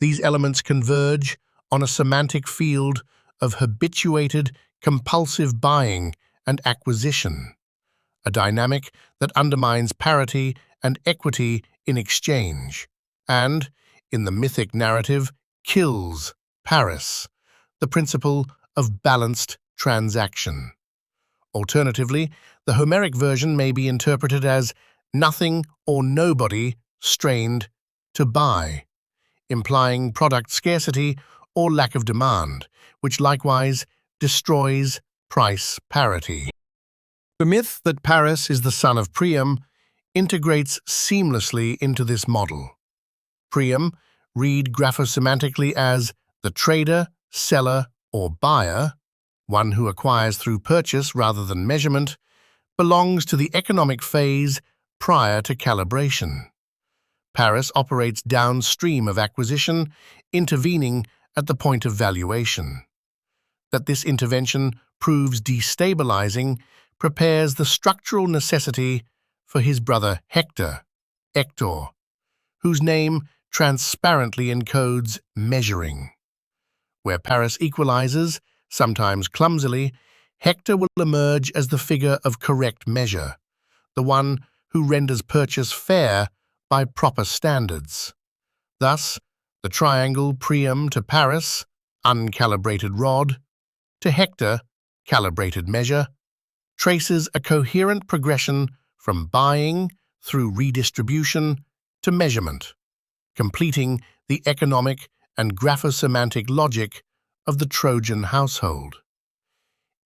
these elements converge on a semantic field of habituated, compulsive buying and acquisition, a dynamic that undermines parity and equity in exchange, and, in the mythic narrative, kills Paris, the principle of balanced transaction. Alternatively, the Homeric version may be interpreted as nothing or nobody strained to buy, implying product scarcity or lack of demand, which likewise destroys price parity. The myth that Paris is the son of Priam integrates seamlessly into this model. Priam, read graphosemantically as the trader, seller, or buyer, one who acquires through purchase rather than measurement, belongs to the economic phase prior to calibration. Paris operates downstream of acquisition, intervening at the point of valuation. That this intervention proves destabilizing prepares the structural necessity for his brother Hector, whose name transparently encodes measuring. Where Paris equalizes, sometimes clumsily, Hector will emerge as the figure of correct measure, the one who renders purchase fair by proper standards. Thus, the triangle Priam to Paris, uncalibrated rod, to Hector, calibrated measure, traces a coherent progression from buying through redistribution to measurement, completing the economic and graphosemantic logic of the Trojan household.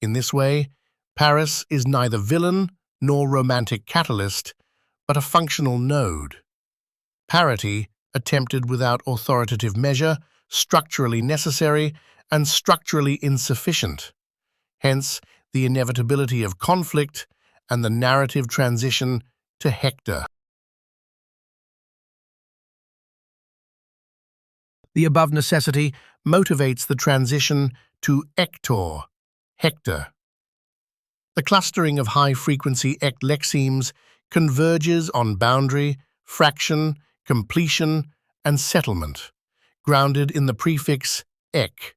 In this way, Paris is neither villain nor romantic catalyst, but a functional node. Parity attempted without authoritative measure, structurally necessary and structurally insufficient. Hence, the inevitability of conflict and the narrative transition to Hector. The above necessity motivates the transition to Hector. The clustering of high-frequency lexemes converges on boundary, fraction, completion, and settlement, grounded in the prefix ek,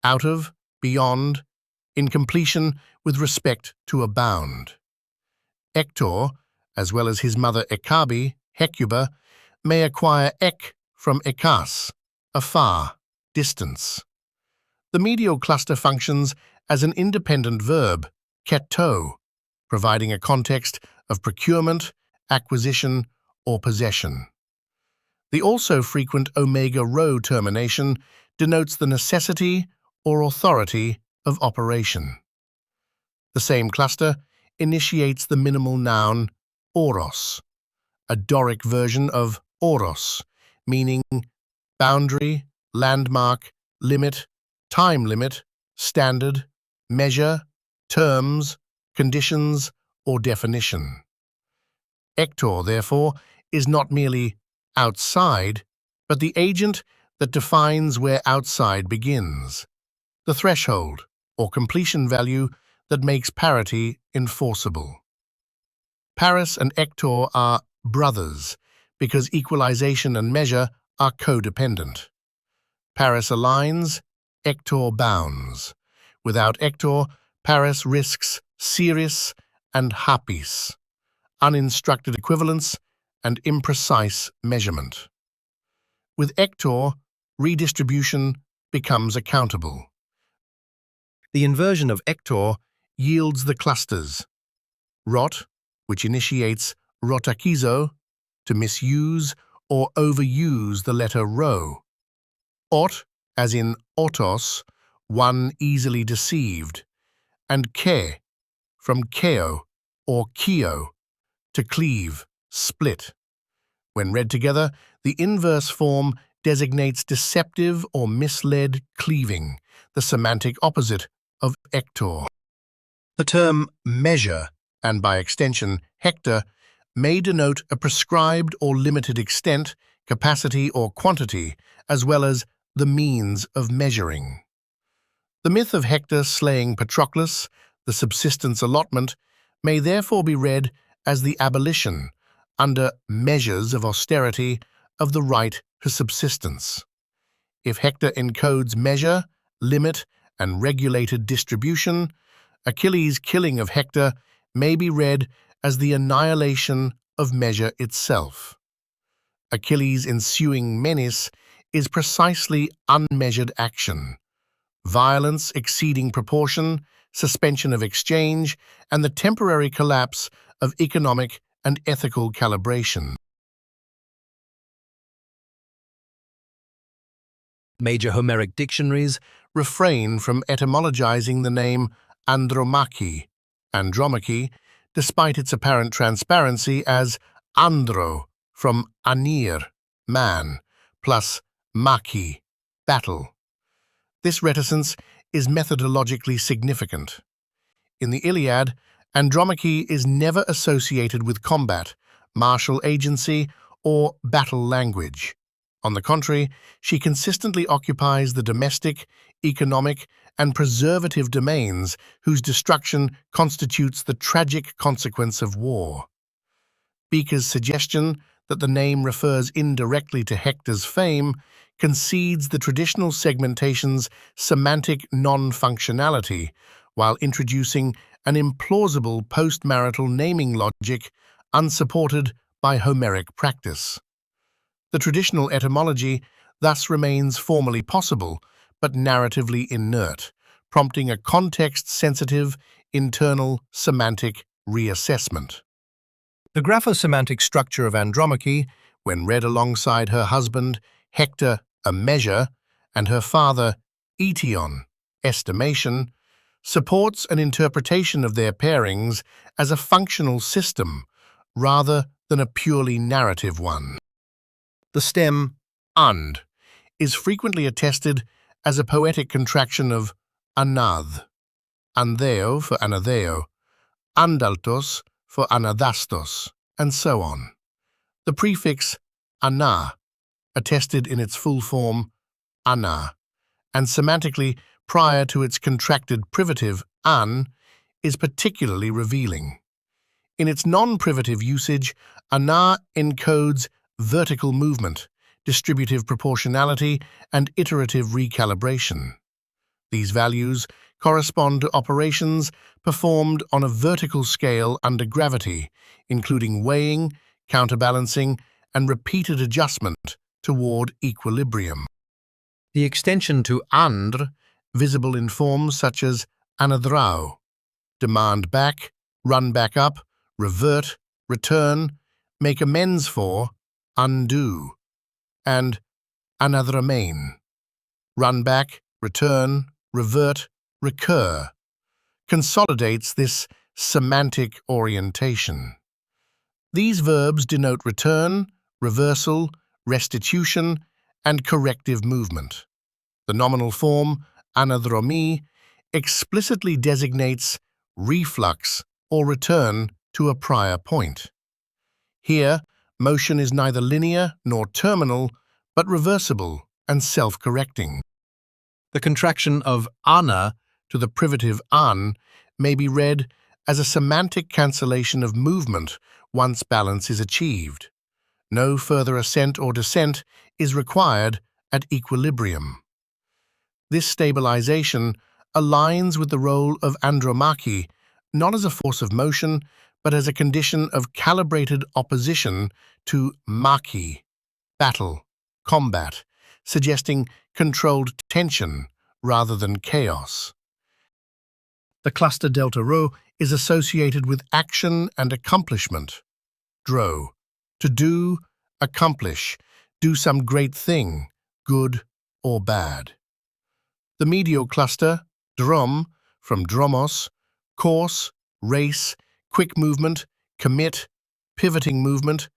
out of, beyond, in completion with respect to a bound. Hector, as well as his mother Hecuba, may acquire ek from ekas, afar, distance. The medial cluster functions as an independent verb, keto, providing a context of procurement, acquisition, or possession. The also frequent omega rho termination denotes the necessity or authority of operation. The same cluster initiates the minimal noun oros, a Doric version of oros, meaning boundary, landmark, limit, time limit, standard, measure, terms, conditions, or definition. Hector, therefore, is not merely outside, but the agent that defines where outside begins, the threshold or completion value that makes parity enforceable. Paris and Hector are brothers because equalization and measure are codependent. Paris aligns, Hector bounds. Without Hector, Paris risks Ceres and Hapis, uninstructed equivalence and imprecise measurement. With Hector, redistribution becomes accountable. The inversion of Hector yields the clusters rot, which initiates rotakizo, to misuse or overuse the letter rho. Ot, as in otos, one easily deceived, and ke, from keo or kio, to cleave, split. When read together, the inverse form designates deceptive or misled cleaving, the semantic opposite of Hector. The term measure, and by extension Hector, may denote a prescribed or limited extent, capacity or quantity, as well as the means of measuring. The myth of Hector slaying Patroclus, the subsistence allotment, may therefore be read as the abolition, under measures of austerity, of the right to subsistence. If Hector encodes measure, limit, and regulated distribution, Achilles' killing of Hector may be read as the annihilation of measure itself. Achilles' ensuing menace is precisely unmeasured action, violence exceeding proportion, suspension of exchange, and the temporary collapse of economic and ethical calibration. Major Homeric dictionaries refrain from etymologizing the name Andromache, despite its apparent transparency, as andro, from anir, man, plus maki, battle. This reticence is methodologically significant. In the Iliad, Andromache is never associated with combat, martial agency, or battle language. On the contrary, she consistently occupies the domestic, economic, and preservative domains whose destruction constitutes the tragic consequence of war. Beeker's suggestion that the name refers indirectly to Hector's fame concedes the traditional segmentation's semantic non-functionality while introducing an implausible post-marital naming logic unsupported by Homeric practice. The traditional etymology thus remains formally possible, but narratively inert, prompting a context-sensitive, internal semantic reassessment. The graphosemantic structure of Andromache, when read alongside her husband, Hector, a measure, and her father, Aeidein, estimation, supports an interpretation of their pairings as a functional system rather than a purely narrative one. The stem and is frequently attested as a poetic contraction of anath, antheo for anatheo, andaltos for anadastos, and so on. The prefix ana, attested in its full form ana, and semantically prior to its contracted privative an, is particularly revealing. In its non-privative usage, ana encodes vertical movement, distributive proportionality, and iterative recalibration. These values correspond to operations performed on a vertical scale under gravity, including weighing, counterbalancing, and repeated adjustment toward equilibrium. The extension to andr, visible in forms such as anadrao, demand back, run back up, revert, return, make amends for, undo, and anadramain, run back, return, revert, recur, consolidates this semantic orientation. These verbs denote return, reversal, restitution, and corrective movement. The nominal form, anadromi, explicitly designates reflux or return to a prior point. Here, motion is neither linear nor terminal, but reversible and self-correcting. The contraction of ana to the privative an may be read as a semantic cancellation of movement once balance is achieved. No further ascent or descent is required at equilibrium. This stabilization aligns with the role of Andromache not as a force of motion, but as a condition of calibrated opposition to maki, battle, combat, suggesting controlled tension rather than chaos. The cluster delta rho is associated with action and accomplishment, dro, to do, accomplish, do some great thing, good or bad. The medial cluster, drom, from dromos, course, race, quick movement, commit, pivoting movement,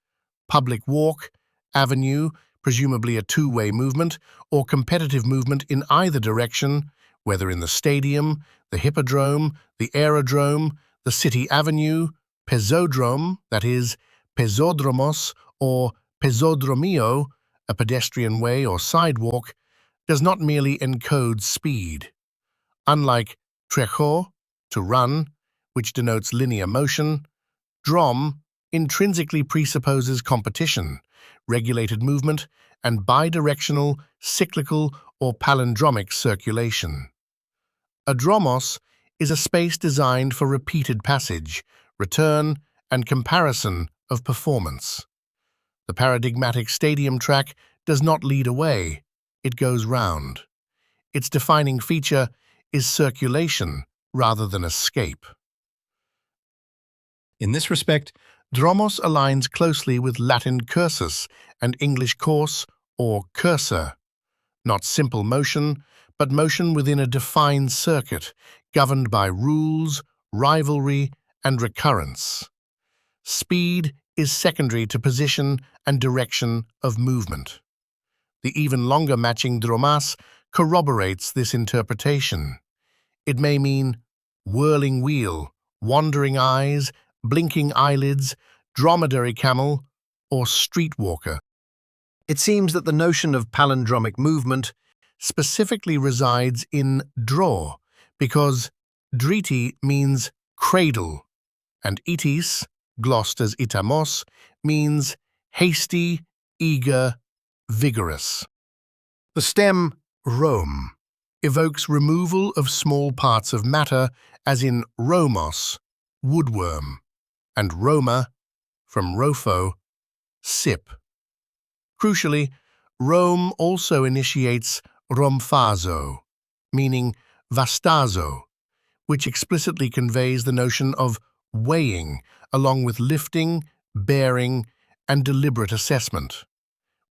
public walk, avenue, presumably a two-way movement, or competitive movement in either direction, whether in the stadium, the hippodrome, the aerodrome, the city avenue, pezodrome, that is, pezodromos, or pezodromio, a pedestrian way or sidewalk, does not merely encode speed. Unlike trecho, to run, which denotes linear motion, drom intrinsically presupposes competition, regulated movement, and bidirectional, cyclical, or palindromic circulation. A dromos is a space designed for repeated passage, return, and comparison of performance. The paradigmatic stadium track does not lead away, it goes round. Its defining feature is circulation rather than escape. In this respect, dromos aligns closely with Latin cursus and English course or cursor, not simple motion, but motion within a defined circuit, governed by rules, rivalry, and recurrence. Speed is secondary to position and direction of movement. The even longer matching dromas corroborates this interpretation. It may mean whirling wheel, wandering eyes, blinking eyelids, dromedary camel, or streetwalker. It seems that the notion of palindromic movement specifically resides in dro, because driti means cradle, and itis, glossed as itamos, means hasty, eager, vigorous. The stem rome evokes removal of small parts of matter, as in romos, woodworm, and roma, from rofo, sip. Crucially, Rome also initiates romphazo, meaning vastazo, which explicitly conveys the notion of weighing, along with lifting, bearing, and deliberate assessment,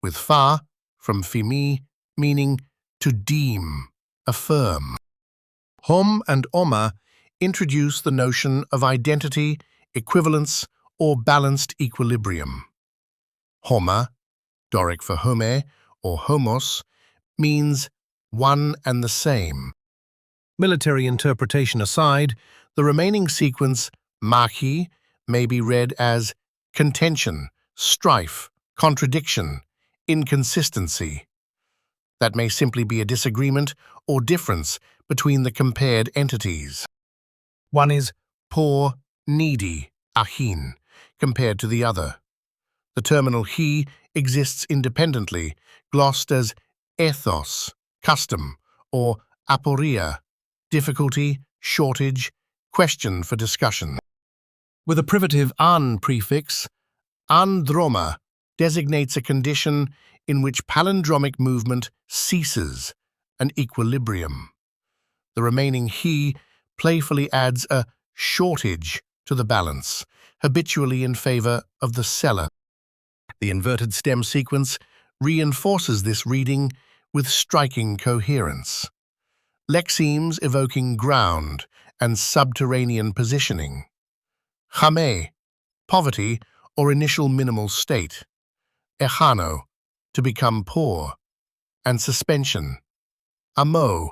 with fa, from phimi, meaning to deem, affirm. Hom and oma introduce the notion of identity, equivalence, or balanced equilibrium. Homa, Doric for home or homos, means one and the same. Military interpretation aside, the remaining sequence, machi, may be read as contention, strife, contradiction, inconsistency. That may simply be a disagreement or difference between the compared entities. One is poor, needy, Aeidein, compared to the other. The terminal he exists independently, glossed as ethos, custom, or aporia, difficulty, shortage, question for discussion. With a privative an prefix, androma designates a condition in which palindromic movement ceases, an equilibrium. The remaining he playfully adds a shortage to the balance, habitually in favor of the seller. The inverted stem sequence reinforces this reading with striking coherence. Lexemes evoking ground and subterranean positioning. Chame, poverty or initial minimal state. Echano, to become poor. And suspension. Amo,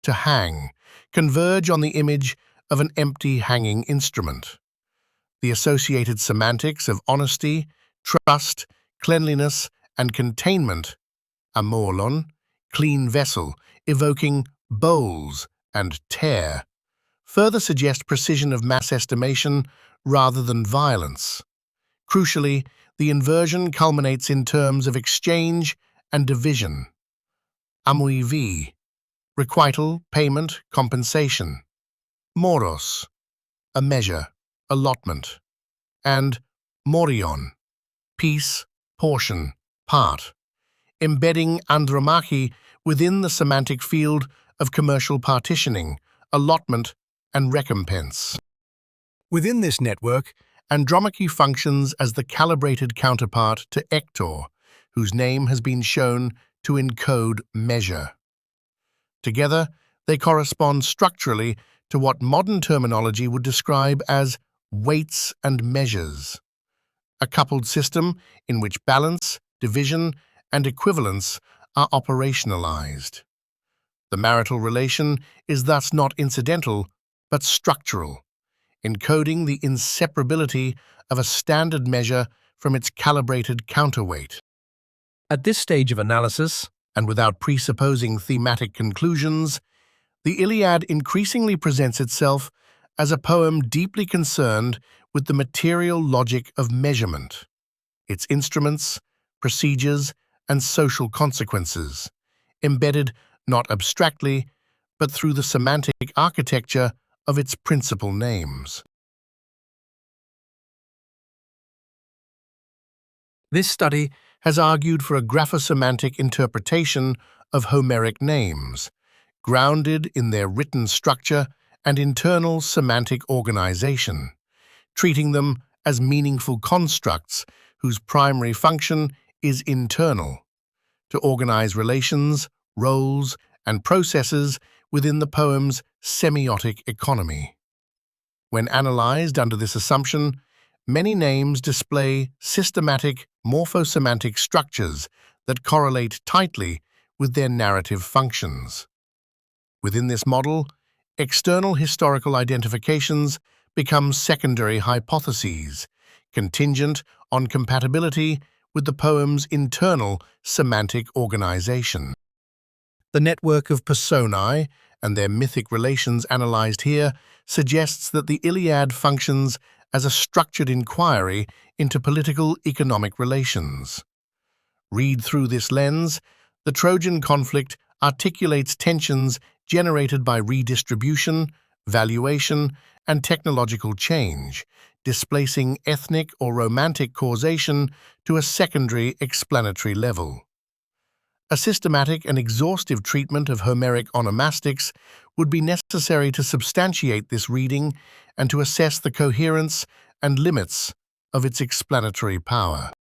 to hang, converge on the image of an empty hanging instrument. The associated semantics of honesty, trust, cleanliness, and containment, amorlon, clean vessel, evoking bowls and tear, further suggest precision of mass estimation rather than violence. Crucially, the inversion culminates in terms of exchange and division. Amuivi, requital, payment, compensation. Moros, a measure, allotment. And morion, piece, portion, part, embedding Andromache within the semantic field of commercial partitioning, allotment, and recompense. Within this network, Andromache functions as the calibrated counterpart to Hector, whose name has been shown to encode measure. Together, they correspond structurally to what modern terminology would describe as weights and measures, a coupled system in which balance, division, and equivalence are operationalized. The marital relation is thus not incidental, but structural, encoding the inseparability of a standard measure from its calibrated counterweight. At this stage of analysis, And without presupposing thematic conclusions, the Iliad increasingly presents itself as a poem deeply concerned with the material logic of measurement, its instruments, procedures, and social consequences, embedded not abstractly, but through the semantic architecture of its principal names. This study has argued for a graphosemantic interpretation of Homeric names, grounded in their written structure and internal semantic organization, treating them as meaningful constructs whose primary function is internal, to organize relations, roles, and processes within the poem's semiotic economy. When analyzed under this assumption, many names display systematic morphosemantic structures that correlate tightly with their narrative functions. Within this model, external historical identifications become secondary hypotheses, contingent on compatibility with the poem's internal semantic organization. The network of personae and their mythic relations analyzed here suggests that the Iliad functions as a structured inquiry into political economic relations. Read through this lens, the Trojan conflict articulates tensions generated by redistribution, valuation, and technological change, displacing ethnic or romantic causation to a secondary explanatory level. A systematic and exhaustive treatment of Homeric onomastics would be necessary to substantiate this reading and to assess the coherence and limits of its explanatory power.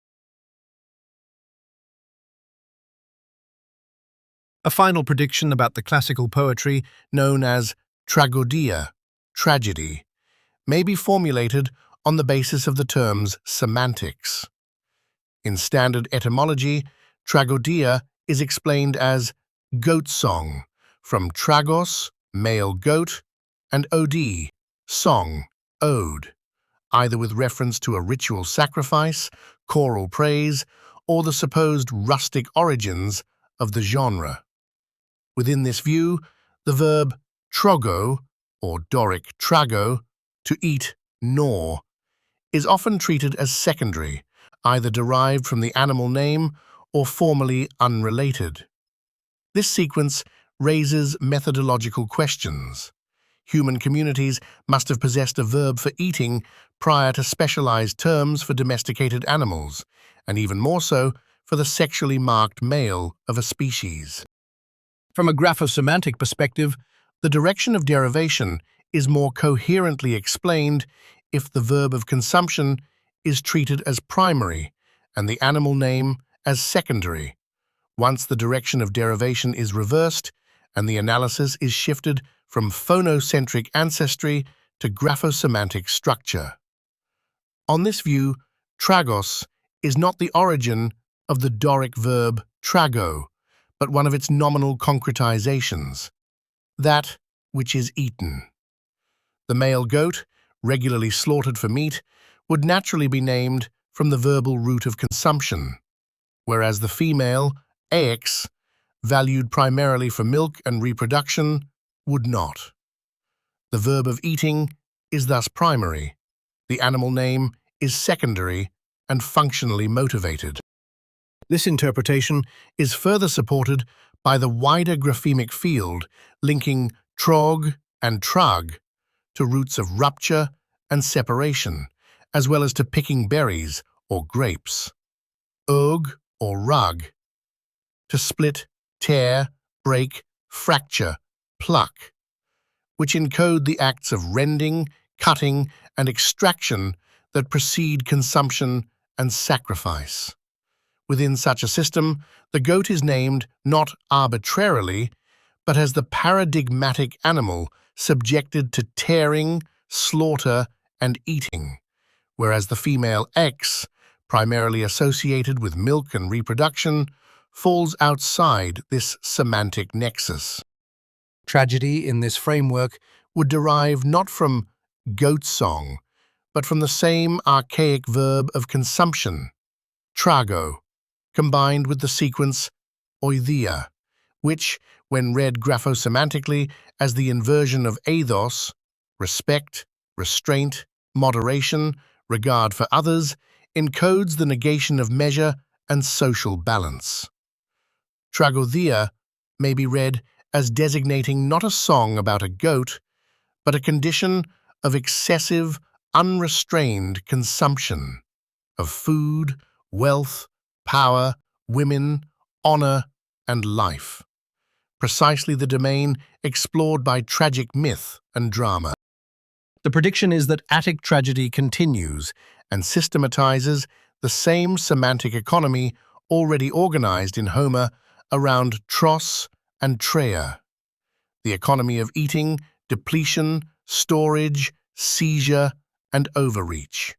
A final prediction about the classical poetry known as tragodia, tragedy, may be formulated on the basis of the terms semantics. In standard etymology, tragodia is explained as goat song, from tragos, male goat, and odi, song, ode, either with reference to a ritual sacrifice, choral praise, or the supposed rustic origins of the genre. Within this view, the verb trogo, or Doric trago, to eat, gnaw, is often treated as secondary, either derived from the animal name or formally unrelated. This sequence raises methodological questions. Human communities must have possessed a verb for eating prior to specialized terms for domesticated animals, and even more so for the sexually marked male of a species. From a graphosemantic perspective, the direction of derivation is more coherently explained if the verb of consumption is treated as primary and the animal name as secondary. Once the direction of derivation is reversed and the analysis is shifted from phonocentric ancestry to graphosemantic structure. On this view, tragos is not the origin of the Doric verb trago, but one of its nominal concretizations, that which is eaten. The male goat, regularly slaughtered for meat, would naturally be named from the verbal root of consumption, whereas the female, aex, valued primarily for milk and reproduction, would not. The verb of eating is thus primary, the animal name is secondary and functionally motivated. This interpretation is further supported by the wider graphemic field linking trog and trag to roots of rupture and separation, as well as to picking berries or grapes. Ug or rug, to split, tear, break, fracture, pluck, which encode the acts of rending, cutting, and extraction that precede consumption and sacrifice. Within such a system, the goat is named not arbitrarily, but as the paradigmatic animal subjected to tearing, slaughter, and eating, whereas the female X, primarily associated with milk and reproduction, falls outside this semantic nexus. Tragedy in this framework would derive not from goat song, but from the same archaic verb of consumption, trago, combined with the sequence oideia, which, when read graphosemantically as the inversion of eidos, respect, restraint, moderation, regard for others, encodes the negation of measure and social balance. Tragotheia may be read as designating not a song about a goat, but a condition of excessive, unrestrained consumption of food, wealth, power, women, honor, and life, precisely the domain explored by tragic myth and drama. The prediction is that Attic tragedy continues and systematizes the same semantic economy already organized in Homer around Tros and Treia, the economy of eating, depletion, storage, seizure, and overreach.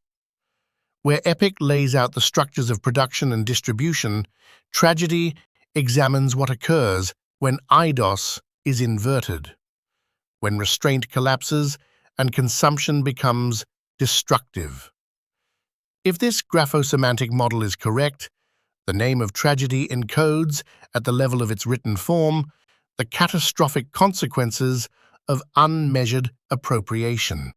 Where epic lays out the structures of production and distribution, tragedy examines what occurs when eidos is inverted, when restraint collapses and consumption becomes destructive. If this graphosemantic model is correct, the name of tragedy encodes, at the level of its written form, the catastrophic consequences of unmeasured appropriation.